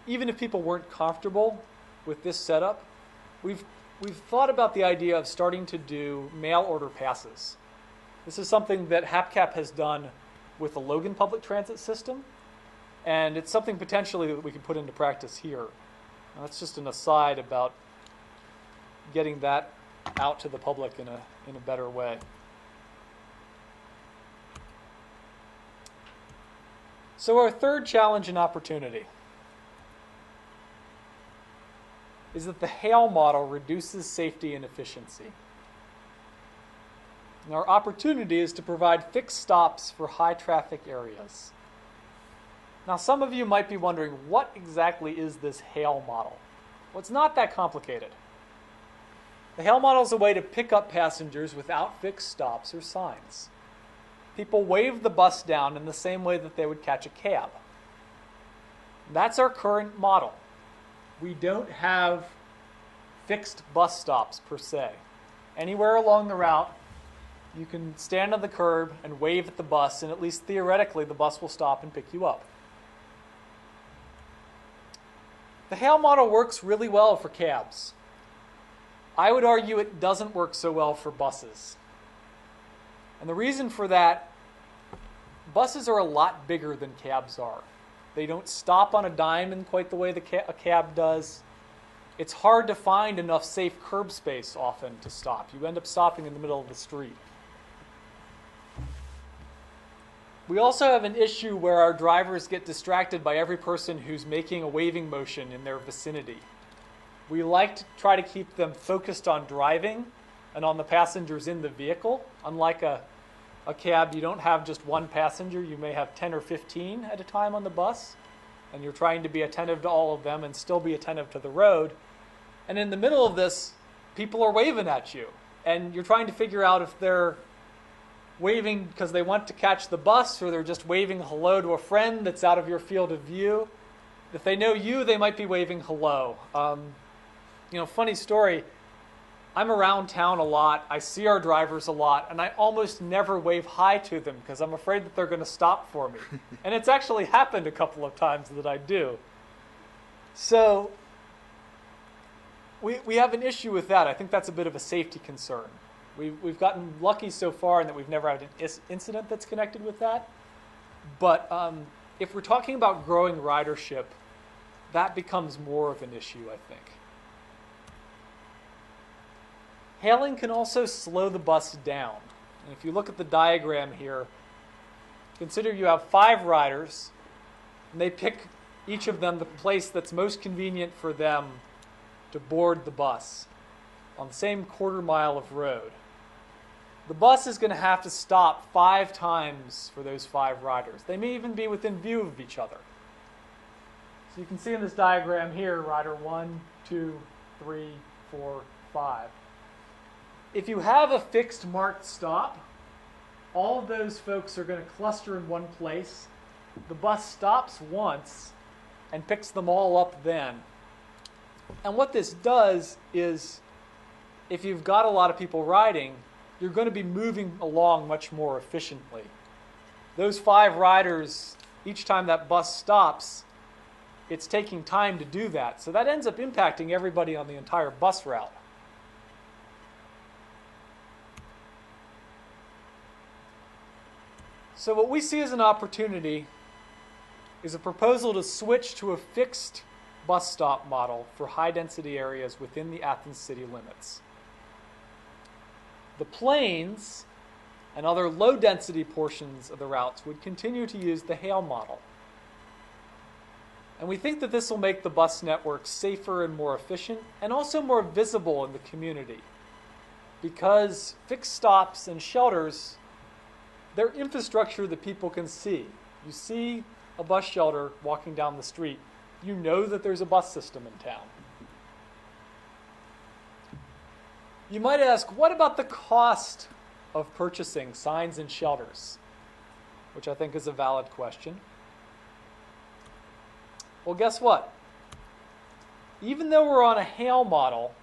even if people weren't comfortable with this setup, we've thought about the idea of starting to do mail order passes. This is something that HAPCAP has done with the Logan public transit system, and it's something potentially that we could put into practice here. Now, that's just an aside about getting that out to the public in a better way. So our third challenge and opportunity is that the Hale model reduces safety and efficiency. And our opportunity is to provide fixed stops for high traffic areas. Now some of you might be wondering, what exactly is this Hale model? Well, it's not that complicated. The Hale model is a way to pick up passengers without fixed stops or signs. People wave the bus down in the same way that they would catch a cab. That's our current model. We don't have fixed bus stops per se. Anywhere along the route, you can stand on the curb and wave at the bus, and at least theoretically, the bus will stop and pick you up. The Hale model works really well for cabs. I would argue it doesn't work so well for buses. And the reason for that, buses are a lot bigger than cabs are. They don't stop on a dime in quite the way a cab does. it's hard to find enough safe curb space often to stop. You end up stopping in the middle of the street. We also have an issue where our drivers get distracted by every person who's making a waving motion in their vicinity. We like to try to keep them focused on driving and on the passengers in the vehicle. Unlike a cab, you don't have just one passenger. You may have 10 or 15 at a time on the bus, and you're trying to be attentive to all of them and still be attentive to the road. And in the middle of this, people are waving at you, and you're trying to figure out if they're waving because they want to catch the bus, or they're just waving hello to a friend that's out of your field of view. If they know you, they might be waving hello. Funny story, I'm around town a lot, I see our drivers a lot, and I almost never wave hi to them because I'm afraid that they're going to stop for me. And it's actually happened a couple of times that I do. So we have an issue with that. I think that's a bit of a safety concern. We've gotten lucky so far in that we've never had an incident that's connected with that. But if we're talking about growing ridership, that becomes more of an issue, I think. Hailing can also slow the bus down. And if you look at the diagram here, consider you have 5 riders, and they pick each of them the place that's most convenient for them to board the bus on the same quarter mile of road. The bus is going to have to stop 5 times for those 5 riders. They may even be within view of each other. So you can see in this diagram here, rider 1, 2, 3, 4, 5. If you have a fixed marked stop, all of those folks are going to cluster in one place. The bus stops once and picks them all up then. And what this does is, if you've got a lot of people riding, you're going to be moving along much more efficiently. Those 5 riders, each time that bus stops, it's taking time to do that. So that ends up impacting everybody on the entire bus route. So what we see as an opportunity is a proposal to switch to a fixed bus stop model for high-density areas within the Athens city limits. The plains and other low-density portions of the routes would continue to use the Hale model. And we think that this will make the bus network safer and more efficient, and also more visible in the community. Because fixed stops and shelters, they're infrastructure that people can see. You see a bus shelter walking down the street, you know that there's a bus system in town. You might ask, what about the cost of purchasing signs and shelters? Which I think is a valid question. Well, guess what? Even though we're on a Hale model,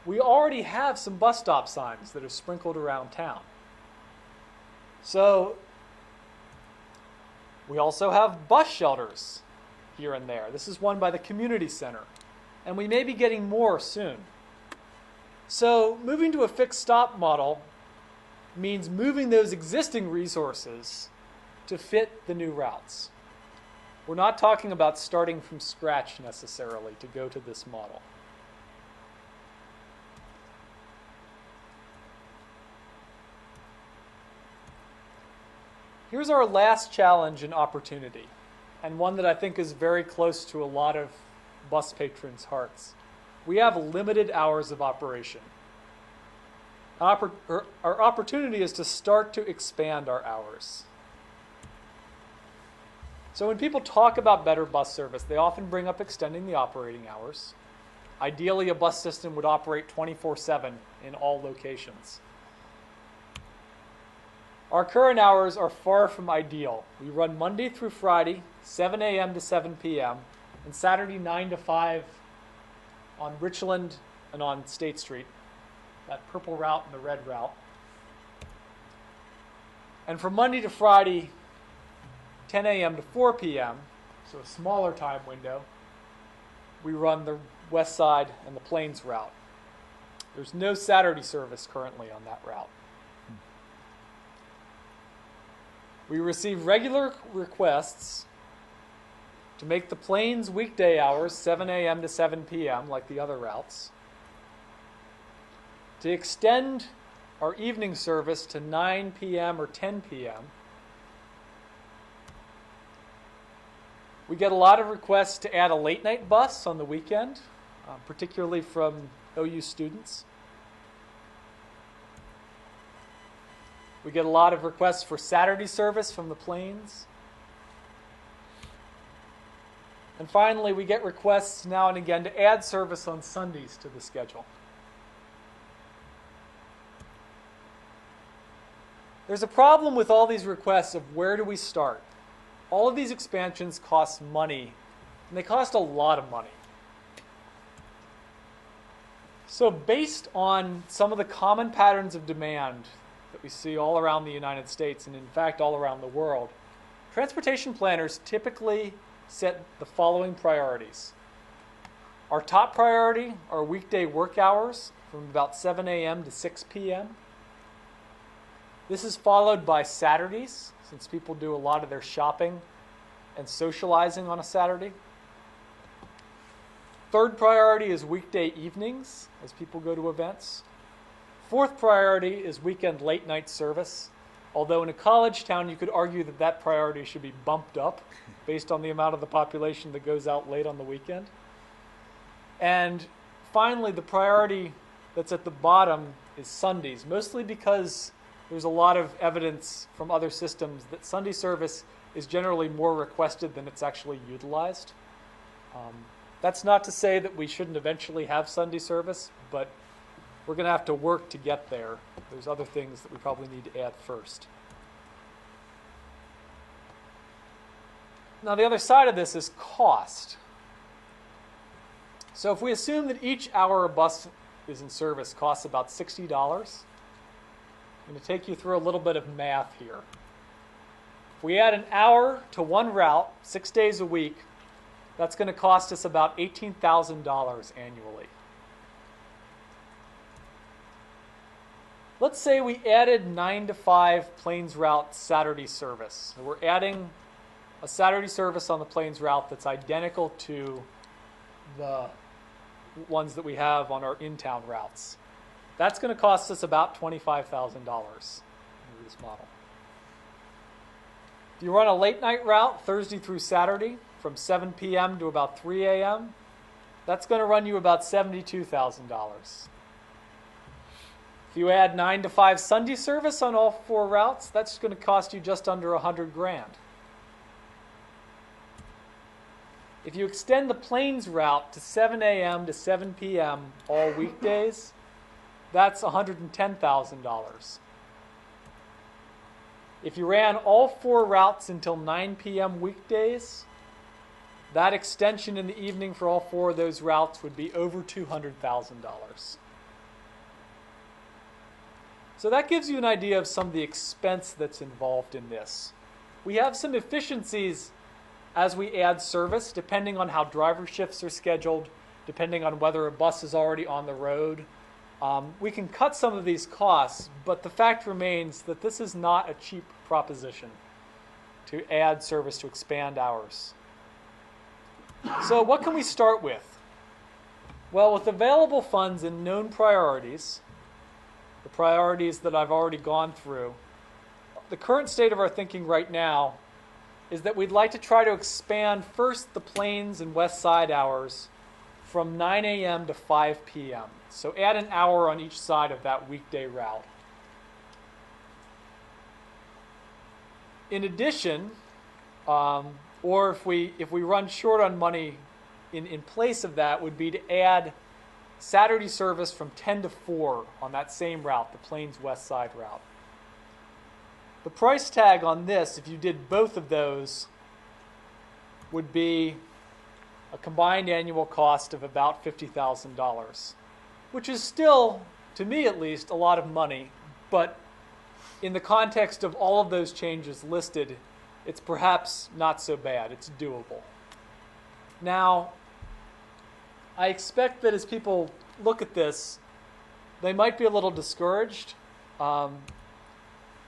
we already have some bus stop signs that are sprinkled around town. So we also have bus shelters here and there. This is one by the community center, and we may be getting more soon. So moving to a fixed stop model means moving those existing resources to fit the new routes. We're not talking about starting from scratch necessarily to go to this model. Here's our last challenge and opportunity, and one that I think is very close to a lot of bus patrons' hearts. We have limited hours of operation. Our opportunity is to start to expand our hours. So when people talk about better bus service, they often bring up extending the operating hours. Ideally, a bus system would operate 24/7 in all locations. Our current hours are far from ideal. We run Monday through Friday, 7 a.m. to 7 p.m., and Saturday 9 to 5 on Richland and on State Street, that purple route and the red route. And from Monday to Friday, 10 a.m. to 4 p.m., so a smaller time window, we run the West Side and the Plains route. There's no Saturday service currently on that route. We receive regular requests to make the planes weekday hours 7 a.m. to 7 p.m. like the other routes, to extend our evening service to 9 p.m. or 10 p.m. We get a lot of requests to add a late night bus on the weekend, particularly from OU students. We get a lot of requests for Saturday service from the planes. And finally, we get requests now and again to add service on Sundays to the schedule. There's a problem with all these requests of where do we start? All of these expansions cost money, and they cost a lot of money. So based on some of the common patterns of demand that we see all around the United States, and in fact all around the world, transportation planners typically set the following priorities. Our top priority are weekday work hours from about 7 a.m. to 6 p.m. This is followed by Saturdays, since people do a lot of their shopping and socializing on a Saturday. Third priority is weekday evenings, as people go to events. Fourth priority is weekend late night service, although in a college town you could argue that that priority should be bumped up based on the amount of the population that goes out late on the weekend. And finally, the priority that's at the bottom is Sundays, mostly because there's a lot of evidence from other systems that Sunday service is generally more requested than it's actually utilized. That's not to say that we shouldn't eventually have Sunday service, but we're going to have to work to get there. There's other things that we probably need to add first. Now, the other side of this is cost. So if we assume that each hour a bus is in service costs about $60, I'm going to take you through a little bit of math here. If we add an hour to one route 6 days a week, that's going to cost us about $18,000 annually. Let's say we added 9 to 5 Plains route Saturday service. So we're adding a Saturday service on the Plains route that's identical to the ones that we have on our in-town routes. That's going to cost us about $25,000 under this model. If you run a late night route Thursday through Saturday from 7 p.m. to about 3 a.m., that's going to run you about $72,000. If you add 9 to 5 Sunday service on all 4 routes, that's going to cost you just under $100,000. If you extend the Plains route to 7 a.m. to 7 p.m. all weekdays, that's $110,000. If you ran all 4 routes until 9 p.m. weekdays, that extension in the evening for all 4 of those routes would be over $200,000. So that gives you an idea of some of the expense that's involved in this. We have some efficiencies as we add service, depending on how driver shifts are scheduled, depending on whether a bus is already on the road. We can cut some of these costs, but the fact remains that this is not a cheap proposition to add service, to expand hours. So what can we start with? Well, with available funds and known priorities, the priorities that I've already gone through, the current state of our thinking right now is that we'd like to try to expand first the Plains and West Side hours from 9 a.m. to 5 p.m. So add an hour on each side of that weekday route. In addition, or if we run short on money, in place of that would be to add Saturday service from 10 to 4 on that same route, the Plains West Side route. The price tag on this, if you did both of those, would be a combined annual cost of about $50,000, which is still, to me at least, a lot of money, but in the context of all of those changes listed, it's perhaps not so bad. It's doable. Now, I expect that as people look at this, they might be a little discouraged.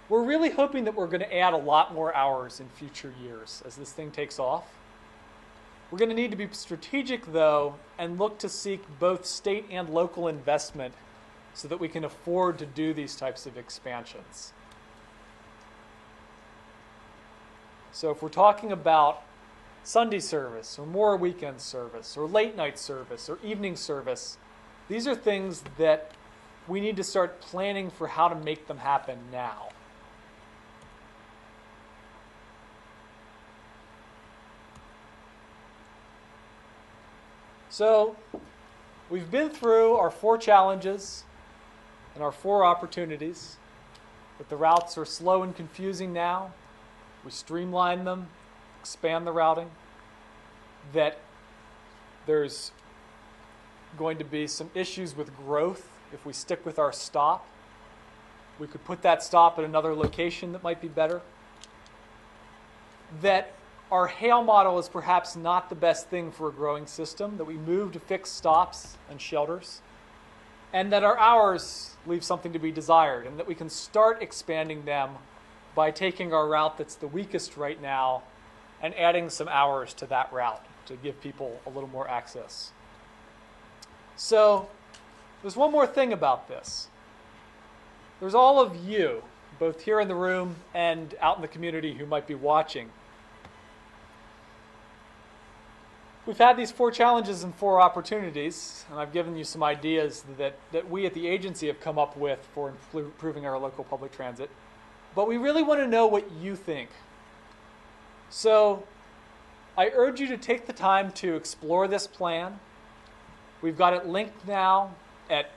We're really hoping that we're going to add a lot more hours in future years as this thing takes off. We're going to need to be strategic, though, and look to seek both state and local investment so that we can afford to do these types of expansions. So if we're talking about Sunday service or more weekend service or late night service or evening service, these are things that we need to start planning for how to make them happen now. So we've been through our 4 challenges and our 4 opportunities. But the routes are slow and confusing now. We streamline them, expand the routing. That there's going to be some issues with growth if we stick with our stop. We could put that stop at another location that might be better. That our Hail model is perhaps not the best thing for a growing system, that we move to fixed stops and shelters, and that our hours leave something to be desired, and that we can start expanding them by taking our route that's the weakest right now and adding some hours to that route to give people a little more access. So there's one more thing about this. There's all of you, both here in the room and out in the community, who might be watching. We've had these 4 challenges and 4 opportunities, and I've given you some ideas that we at the agency have come up with for improving our local public transit. But we really want to know what you think. So I urge you to take the time to explore this plan. We've got it linked now at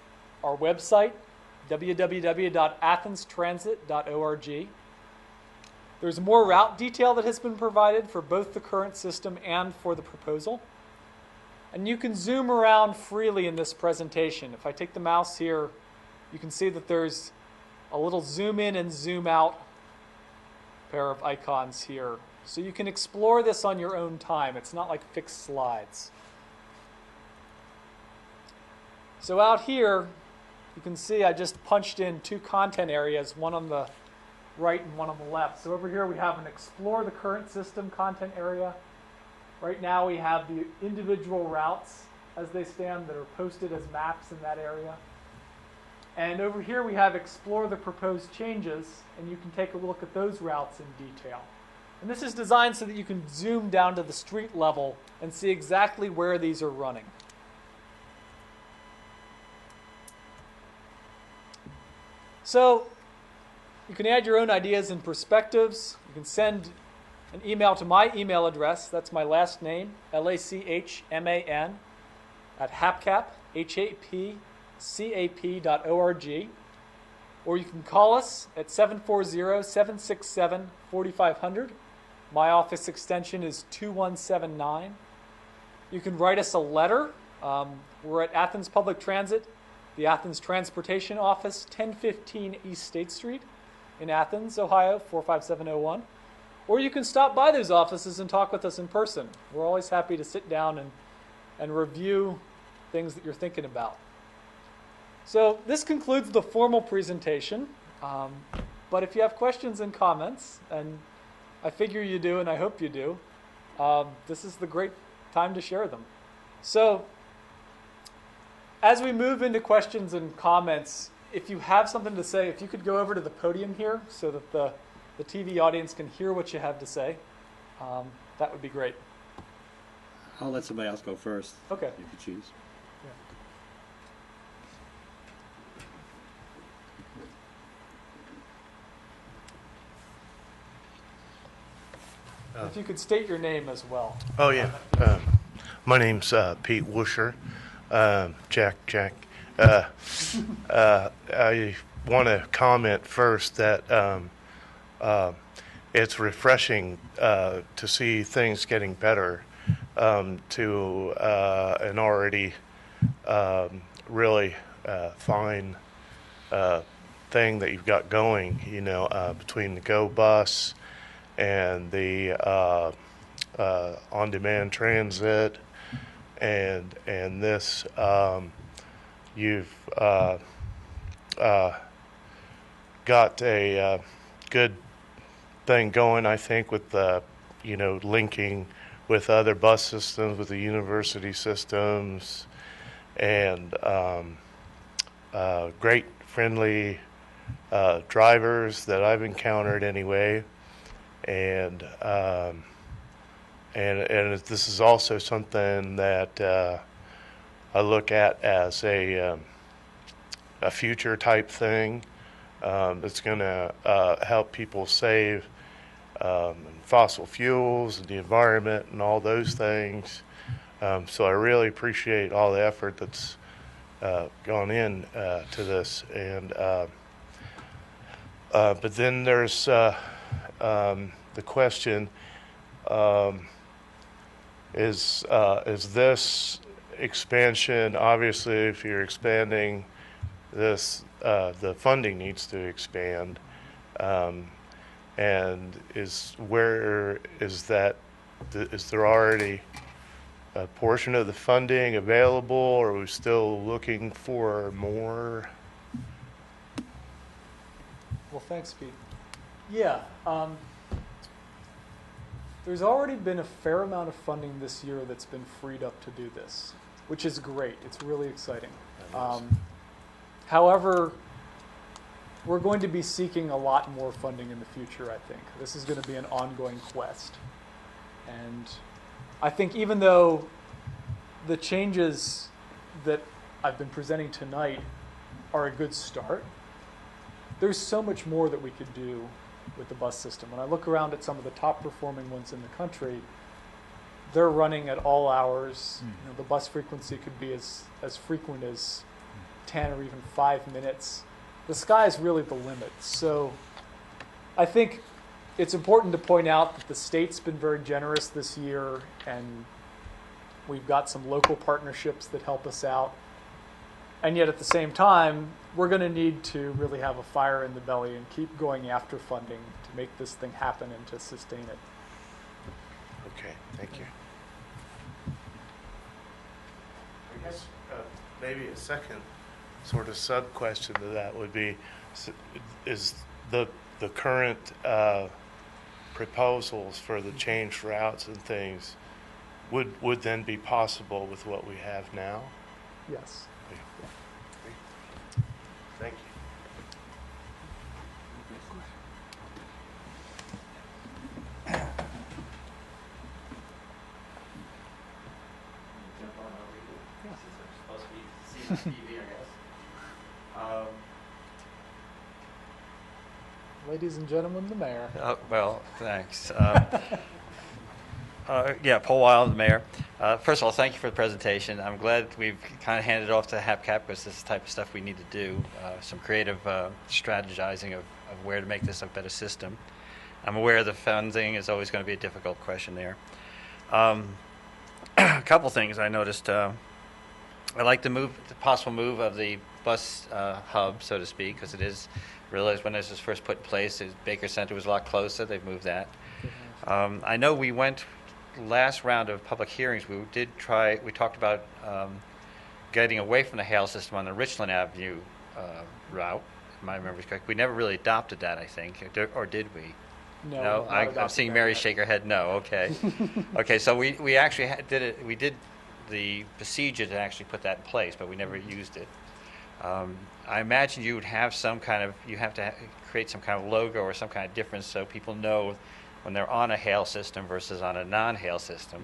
our website, www.athenstransit.org. There's more route detail that has been provided for both the current system and for the proposal. And you can zoom around freely in this presentation. If I take the mouse here, you can see that there's a little zoom in and zoom out pair of icons here. So you can explore this on your own time. It's not like fixed slides. So out here, you can see I just punched in 2 content areas, one on the right and one on the left. So over here we have an Explore the Current System content area. Right now we have the individual routes as they stand that are posted as maps in that area. And over here we have Explore the Proposed Changes, and you can take a look at those routes in detail. And this is designed so that you can zoom down to the street level and see exactly where these are running. So you can add your own ideas and perspectives. You can send an email to my email address. That's my last name, LACHMAN, at hapcap, hapcap.org. Or you can call us at 740-767-4500. My office extension is 2179. You can write us a letter. We're at Athens Public Transit, the Athens Transportation Office, 1015 East State Street in Athens, Ohio, 45701. Or you can stop by those offices and talk with us in person. We're always happy to sit down and review things that you're thinking about. So this concludes the formal presentation. But if you have questions and comments, and I figure you do and I hope you do, this is the great time to share them. So as we move into questions and comments, if you have something to say, if you could go over to the podium here so that the TV audience can hear what you have to say, that would be great. I'll let somebody else go first. Okay. If you choose. If you could state your name as well. Oh, yeah. My name's Pete Wusher. Jack. I want to comment first that it's refreshing to see things getting better to an already really fine thing that you've got going, between the Go Bus and the on-demand transit, and this, you've got a good thing going, I think, with the linking with other bus systems, with the university systems, and great friendly drivers that I've encountered anyway, and this is also something that I look at as a future type thing that's going to help people save fossil fuels and the environment and all those things. So I really appreciate all the effort that's gone in to this. And but then there's the question: is this expansion? Obviously, if you're expanding this, the funding needs to expand. And is that? Is there already a portion of the funding available, or are we still looking for more? Well, thanks, Pete. Yeah, there's already been a fair amount of funding this year that's been freed up to do this, which is great. It's really exciting. However, we're going to be seeking a lot more funding in the future, I think. This is going to be an ongoing quest. And I think even though the changes that I've been presenting tonight are a good start, there's so much more that we could do with the bus system. When I look around at some of the top performing ones in the country, they're running at all hours. You know, the bus frequency could be as frequent as 10 or even 5 minutes. The sky is really the limit. So I think it's important to point out that the state's been very generous this year, and we've got some local partnerships that help us out. And yet at the same time, we're going to need to really have a fire in the belly and keep going after funding to make this thing happen and to sustain it. Okay, thank you. I guess maybe a second sort of sub question to that would be: is the current proposals for the changed routes and things would then be possible with what we have now? Yes. Thank you. Ladies and gentlemen, the mayor. Well, thanks. Yeah, Paul Wild, the mayor. First of all, thank you for the presentation. I'm glad we've kind of handed off to HapCap, because this is the type of stuff we need to do, some creative strategizing of where to make this a better system. I'm aware the funding is always going to be a difficult question there. A couple things I noticed. I like the possible move of the bus hub, so to speak, because it is realized when this was first put in place, Baker Center was a lot closer. They've moved that. I know we went last round of public hearings. We talked about getting away from the Hale system on the Richland Avenue route. If my memory is correct, we never really adopted that, I think, or did we? No, I'm seeing Mary shake her head. No. Okay. Okay. So we actually did it. We did the procedure to actually put that in place, but we never used it. I imagine you would have create some kind of logo or some kind of difference so people know when they're on a Hale system versus on a non-Hale system,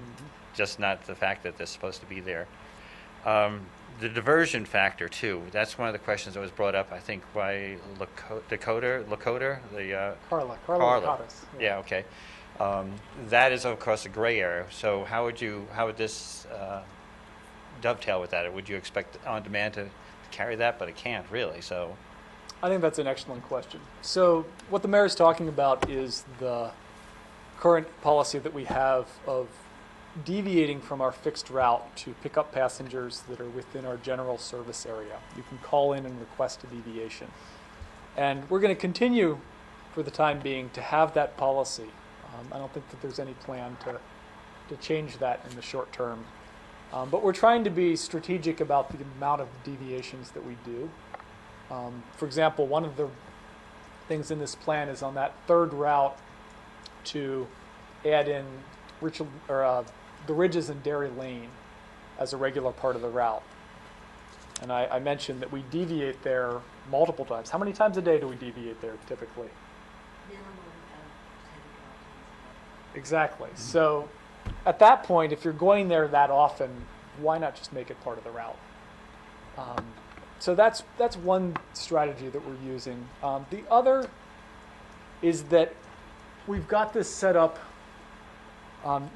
just not the fact that they're supposed to be there. The diversion factor too. That's one of the questions that was brought up, I think, by Lakota, Carla. Lakotas, Yeah. Okay. That is, of course, a gray area. So how would this dovetail with that? Or would you expect on demand to carry that? But it can't really. So I think that's an excellent question. So what the mayor's talking about is the current policy that we have of deviating from our fixed route to pick up passengers that are within our general service area. You can call in and request a deviation. And we're going to continue for the time being to have that policy. I don't think that there's any plan to change that in the short term. But we're trying to be strategic about the amount of deviations that we do. For example, one of the things in this plan is on that third route to add in the Ridges and Dairy Lane as a regular part of the route. And I mentioned that we deviate there multiple times. How many times a day do we deviate there typically? Exactly. So at that point, if you're going there that often, why not just make it part of the route? So that's one strategy that we're using. The other is that we've got this set up.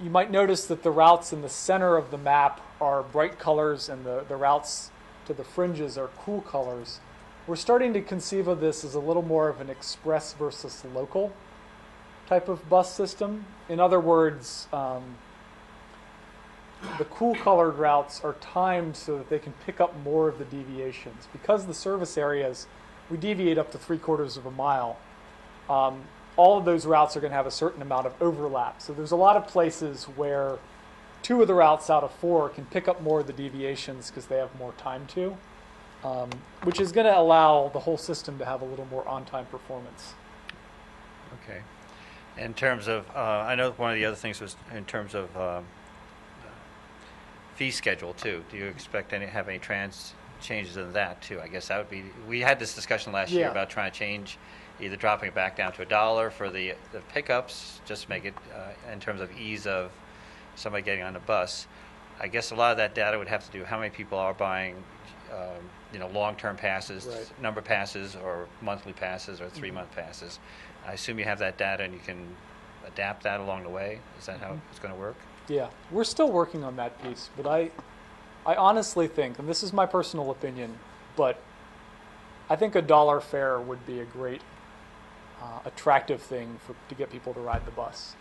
You might notice that the routes in the center of the map are bright colors and the routes to the fringes are cool colors. We're starting to conceive of this as a little more of an express versus local type of bus system. In other words, the cool colored routes are timed so that they can pick up more of the deviations. Because the service areas, we deviate up to 3/4 of a mile. All of those routes are going to have a certain amount of overlap. So there's a lot of places where 2 of the routes out of 4 can pick up more of the deviations because they have more time to, which is going to allow the whole system to have a little more on-time performance. Okay. In terms of, I know one of the other things was in terms of fee schedule too. Do you expect have any changes in that too? I guess that would be. We had this discussion last year about trying to change, either dropping it back down to $1 for the pickups, just to make it in terms of ease of somebody getting on the bus. I guess a lot of that data would have to do how many people are buying, long-term passes, Right. number passes, or monthly passes, or 3-month passes. I assume you have that data and you can adapt that along the way. Is that how it's going to work? Yeah, we're still working on that piece, but I honestly think, and this is my personal opinion, but I think $1 fare would be a great attractive thing to get people to ride the bus.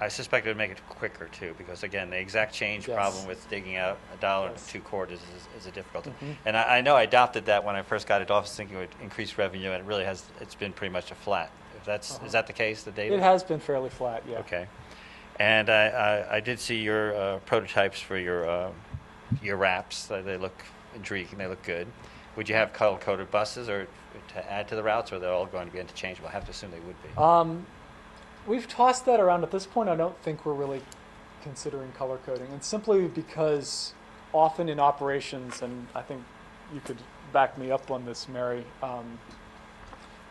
I suspect it would make it quicker too, because again, the exact change Yes. problem with digging out $1 Yes. and 2 quarters is a difficulty. Mhm. And I know I adopted that when I first got it off, thinking it would increase revenue, and it really has. It's been pretty much a flat. If is that the case? The data? It has been fairly flat, yeah. Okay. And I did see your prototypes for your wraps. They look intriguing. They look good. Would you have color-coded buses or to add to the routes, or they're all going to be interchangeable? I have to assume they would be. We've tossed that around. At this point, I don't think we're really considering color coding, and simply because often in operations, and I think you could back me up on this, Mary,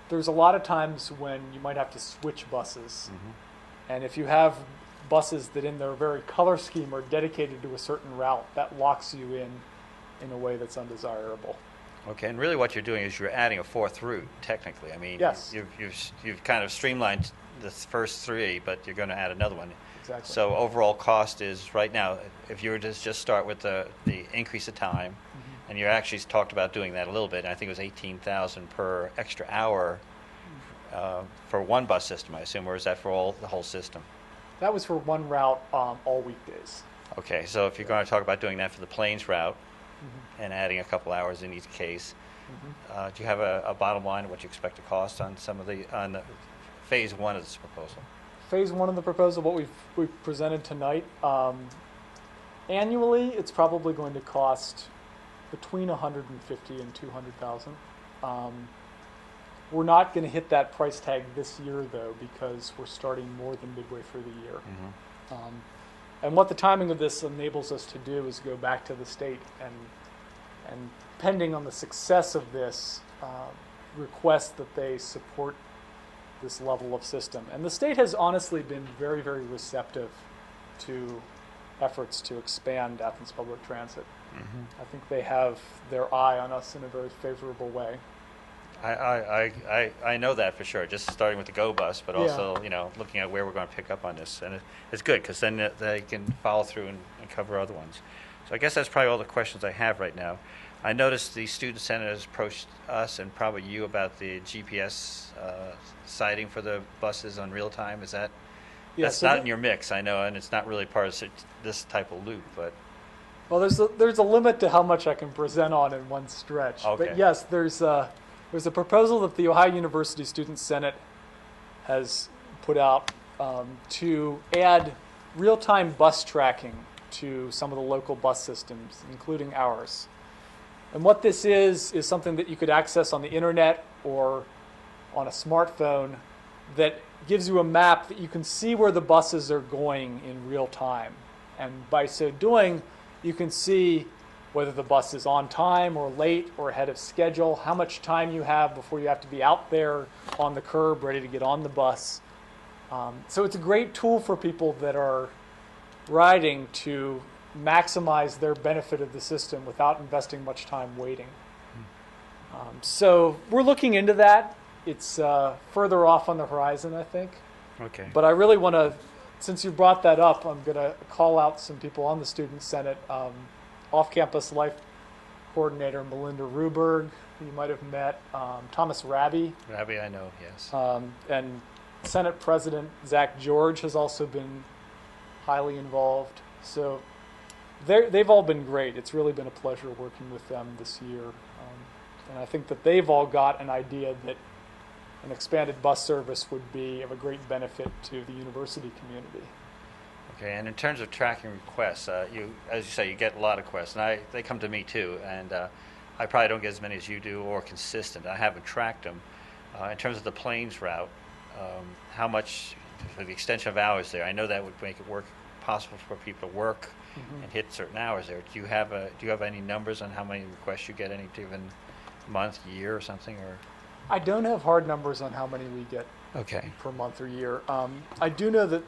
there's a lot of times when you might have to switch buses. And if you have buses that in their very color scheme are dedicated to a certain route, that locks you in a way that's undesirable. Okay, and really what you're doing is you're adding a 4th route, technically. I mean, Yes. you've kind of streamlined the first 3, but you're going to add another one. Exactly. So overall cost is, right now, if you were to just start with the increase of time, and you actually talked about doing that a little bit, and I think it was $18,000 per extra hour for one bus system, I assume, or is that for the whole system? That was for one route all weekdays. Okay, so if you're going to talk about doing that for the Plains route and adding a couple hours in each case, do you have a bottom line of what you expect to cost on on the phase 1 of this proposal? Phase 1 of the proposal, what we've presented tonight, annually, it's probably going to cost between $150,000 and $200,000. We're not going to hit that price tag this year, though, because we're starting more than midway through the year. And what the timing of this enables us to do is go back to the state and pending on the success of this, request that they support this level of system. And the state has honestly been very, very receptive to efforts to expand Athens public transit. I think they have their eye on us in a very favorable way. I know that for sure. Just starting with the Go bus, but also looking at where we're going to pick up on this, and it's good because then they can follow through and cover other ones. So I guess that's probably all the questions I have right now. I noticed the student senate has approached us and probably you about the GPS sighting for the buses on real time. Is that that's not in your mix? I know, and it's not really part of this type of loop, but. Well, there's a limit to how much I can present on in one stretch. Okay. But yes, there's a proposal that the Ohio University Student Senate has put out to add real-time bus tracking to some of the local bus systems, including ours. And what this is something that you could access on the internet or on a smartphone that gives you a map that you can see where the buses are going in real time. And by so doing, you can see whether the bus is on time or late or ahead of schedule, how much time you have before you have to be out there on the curb ready to get on the bus. So it's a great tool for people that are riding to maximize their benefit of the system without investing much time waiting. So we're looking into that. It's further off on the horizon, I think. Okay. But I really want to, since you brought that up, I'm going to call out some people on the Student Senate. Off-campus life coordinator Melinda Ruberg, who you might have met, Thomas Raby, Rabbi, I know, yes. and Senate President Zach George has also been highly involved. So they've all been great. It's really been a pleasure working with them this year. And I think that they've all got an idea that an expanded bus service would be of a great benefit to the university community. Okay, and in terms of tracking requests, as you say, you get a lot of requests, and they come to me too, and I probably don't get as many as you do or consistent. I haven't tracked them. In terms of the Plains route, how much for the extension of hours there? I know that would make it possible for people to work and hit certain hours there. Do you have any numbers on how many requests you get any given month, year, or something? Or I don't have hard numbers on how many we get okay, per month or year. I do know that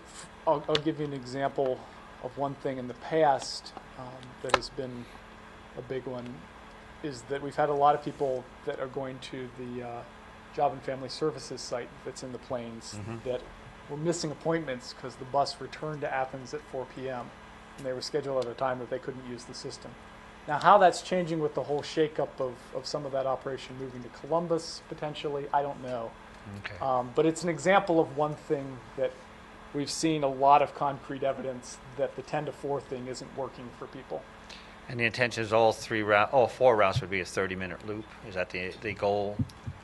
I'll give you an example of one thing in the past that has been a big one, is that we've had a lot of people that are going to the Job and Family Services site that's in the Plains that were missing appointments because the bus returned to Athens at 4 p.m. and they were scheduled at a time that they couldn't use the system. Now, how that's changing with the whole shakeup of some of that operation moving to Columbus potentially, I don't know. okay. But it's an example of one thing that we've seen a lot of concrete evidence that the 10 to 4 thing isn't working for people. And the intention is all 4 routes would be a 30-minute loop. Is that the goal,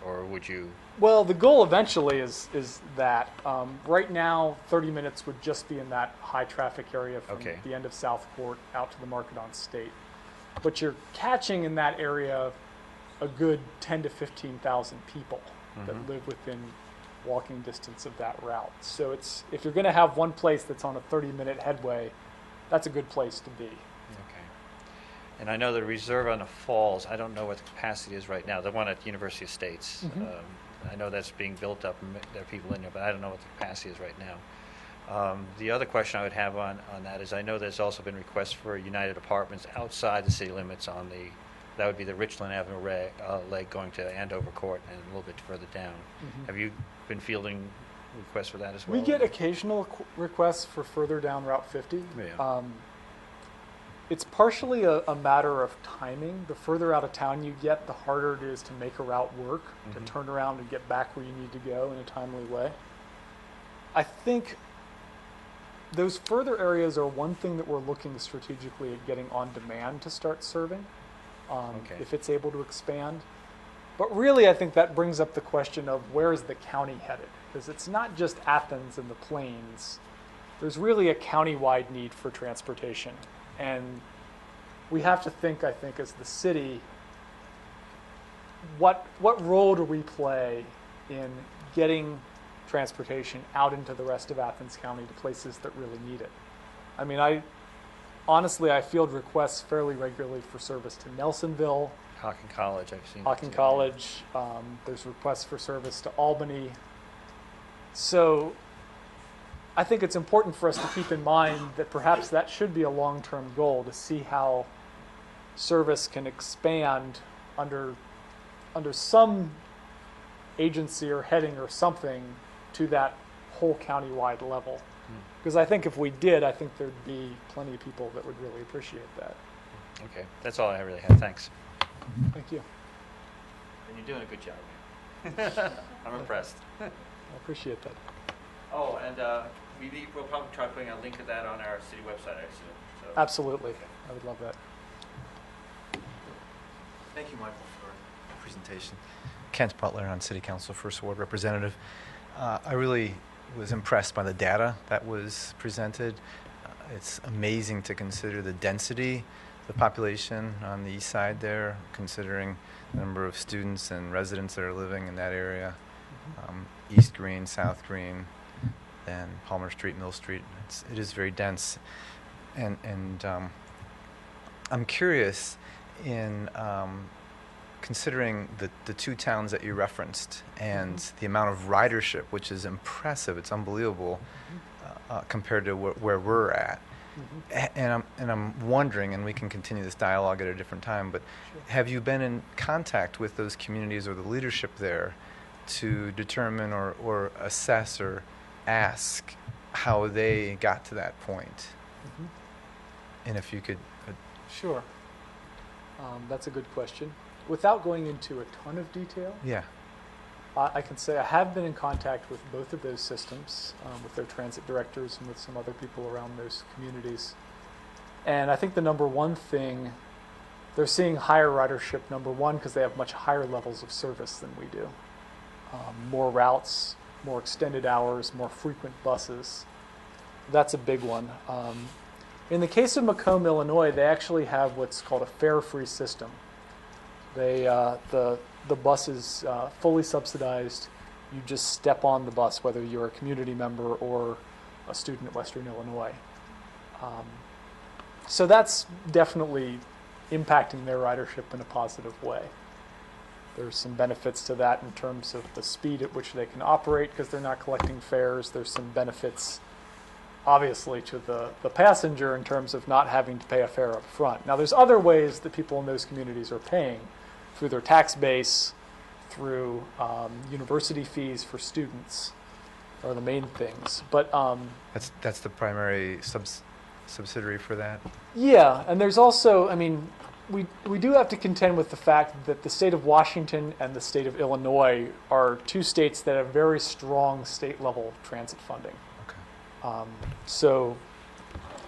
or would you? Well, the goal eventually is that. Right now, 30 minutes would just be in that high traffic area from Okay. the end of Southport out to the market on State. But you're catching in that area a good 10 to 15,000 people that live within walking distance of that route. So if you're going to have one place that's on a 30-minute headway, that's a good place to be. Okay. And I know the reserve on the falls, I don't know what the capacity is right now, the one at University of States. I know that's being built up and there are people in there, but I don't know what the capacity is right now. The other question I would have on that is I know there's also been requests for United Apartments outside the city limits that would be the Richland Avenue leg going to Andover Court and a little bit further down. Have you been fielding requests for that as well? We get occasional requests for further down Route 50. Yeah. It's partially a matter of timing. The further out of town you get, the harder it is to make a route work, to turn around and get back where you need to go in a timely way. I think those further areas are one thing that we're looking strategically at getting on demand to start serving, Okay. if it's able to expand. But really, I think that brings up the question of where is the county headed? Because it's not just Athens and the Plains. There's really a county-wide need for transportation. And we have to think, I think, as the city, what role do we play in getting transportation out into the rest of Athens County to places that really need it? I mean, honestly, I field requests fairly regularly for service to Nelsonville, Hocking College, I've seen. Hocking that too. College. There's requests for service to Albany. So I think it's important for us to keep in mind that perhaps that should be a long-term goal, to see how service can expand under some agency or heading or something to that whole county-wide level. Because I think if we did, I think there'd be plenty of people that would really appreciate that. Okay, that's all I really have. Thanks. Thank you. And you're doing a good job. I'm impressed. I appreciate that. Oh, and we'll probably try putting a link to that on our city website, I assume. So. Absolutely. I would love that. Thank you, Michael, for the presentation. Kent Butler, on City Council First Ward Representative. I really was impressed by the data that was presented. It's amazing to consider the density, the population on the east side there, considering the number of students and residents that are living in that area. East Green, South Green, then Palmer Street, Mill Street. It is very dense. And I'm curious in considering the two towns that you referenced and the amount of ridership, which is impressive, it's unbelievable compared to where we're at. And I'm wondering, and we can continue this dialogue at a different time, but have you been in contact with those communities or the leadership there to determine or assess or ask how they got to that point? And if you could... Sure. That's a good question. Without going into a ton of detail, Yeah. I can say I have been in contact with both of those systems, with their transit directors and with some other people around those communities. And I think the number one thing, they're seeing higher ridership, number one, because they have much higher levels of service than we do. More routes, more extended hours, more frequent buses. That's a big one. In the case of Macomb, Illinois, they actually have what's called a fare-free system. They, the bus is fully subsidized. You just step on the bus, whether you're a community member or a student at Western Illinois. So that's definitely impacting their ridership in a positive way. There's some benefits to that in terms of the speed at which they can operate because they're not collecting fares. There's some benefits, obviously, to the passenger in terms of not having to pay a fare up front. Now, there's other ways that people in those communities are paying through their tax base, through university fees for students are the main things. But That's the primary subsidiary for that? yeah, and there's also, I mean, we do have to contend with the fact that the state of Washington and the state of Illinois are two states that have very strong state-level transit funding. Okay. So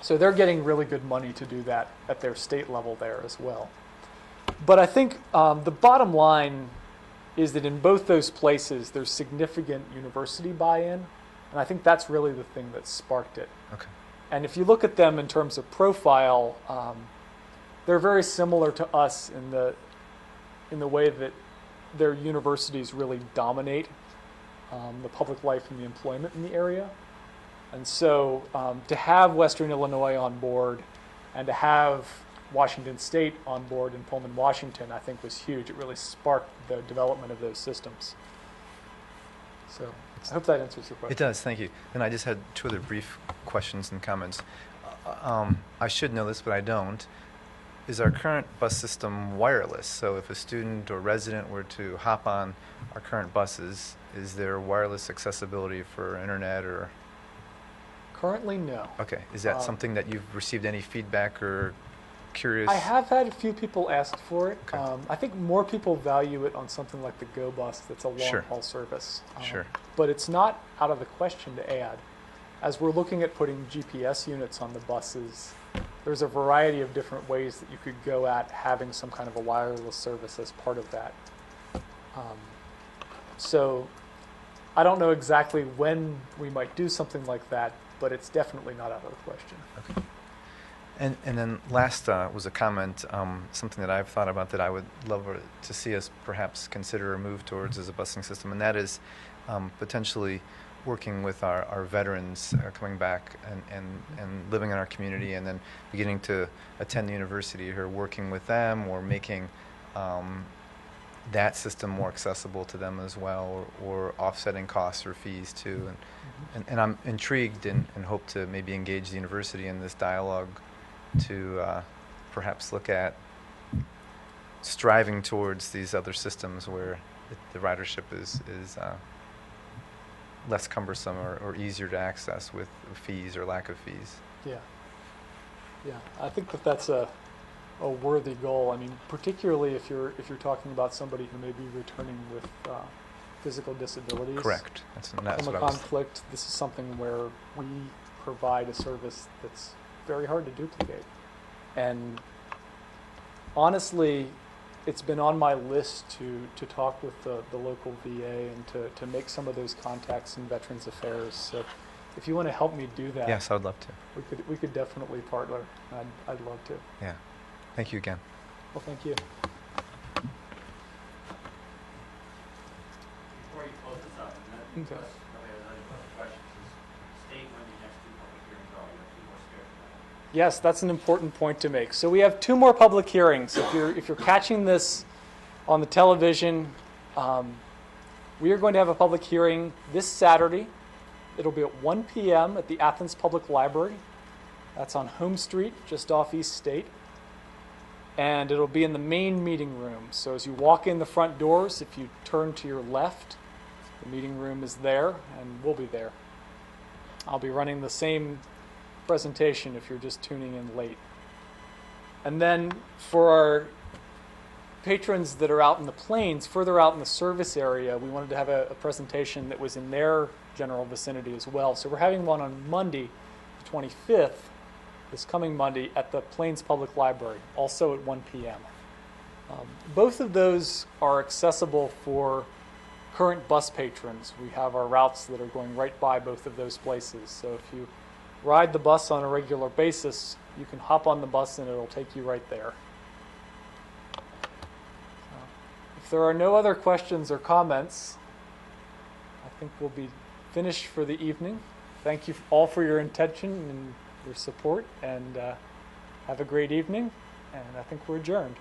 they're getting really good money to do that at their state level there as well. But I think the bottom line is that in both those places, there's significant university buy-in, and I think that's really the thing that sparked it. Okay. And if you look at them in terms of profile, they're very similar to us in the way that their universities really dominate the public life and the employment in the area. And so to have Western Illinois on board and to have Washington State on board in Pullman, Washington, I think was huge. It really sparked the development of those systems. So I hope that answers your question. It does, thank you. And I just had two other brief questions and comments. I should know this, but I don't. Is our current bus system wireless? So if a student or resident were to hop on our current buses, is there wireless accessibility for internet or? Currently, no. Okay, is that something that you've received any feedback or curious? I have had a few people ask for it. Okay. I think more people value it on something like the Go Bus that's a Sure. long-haul service. Sure. But it's not out of the question to add. As we're looking at putting GPS units on the buses, there's a variety of different ways that you could go at having some kind of a wireless service as part of that. So I don't know exactly when we might do something like that, but it's definitely not out of the question. Okay. And then last was a comment, something that I've thought about that I would love to see us perhaps consider or move towards as a busing system, and that is potentially working with our veterans coming back and living in our community and then beginning to attend the university here, working with them or making that system more accessible to them as well, or offsetting costs or fees too. And I'm intrigued and hope to maybe engage the university in this dialogue to perhaps look at striving towards these other systems where the ridership is less cumbersome or easier to access with fees or lack of fees. Yeah. I think that's a worthy goal. I mean, particularly if you're talking about somebody who may be returning with physical disabilities. Correct. That's From what a I was. conflict, this is something where we provide a service that's very hard to duplicate. And honestly, it's been on my list to talk with the local VA and to make some of those contacts in Veterans Affairs. So if you want to help me do that, Yes, I would love to. we could definitely partner. I'd love to. Yeah. Thank you again. Well, thank you. Before you close this up, and then Okay. nobody has any other questions, is state when the next two public hearings are. You have two more scheduled. Yes, that's an important point to make. So we have two more public hearings. If you're catching this on the television, we are going to have a public hearing this Saturday. It'll be at 1 p.m. at the Athens Public Library. That's on Home Street, just off East State. And it'll be in the main meeting room. So as you walk in the front doors, if you turn to your left, the meeting room is there, and we'll be there. I'll be running the same presentation if you're just tuning in late. And then for our patrons that are out in the plains, further out in the service area, we wanted to have a presentation that was in their general vicinity as well. So we're having one on Monday, the 25th, this coming Monday, at the Plains Public Library, also at 1 p.m. Both of those are accessible for current bus patrons. We have our routes that are going right by both of those places. So if you ride the bus on a regular basis, you can hop on the bus and it'll take you right there. If there are no other questions or comments, I think we'll be finished for the evening. Thank you all for your attention and your support, and have a great evening, and I think we're adjourned.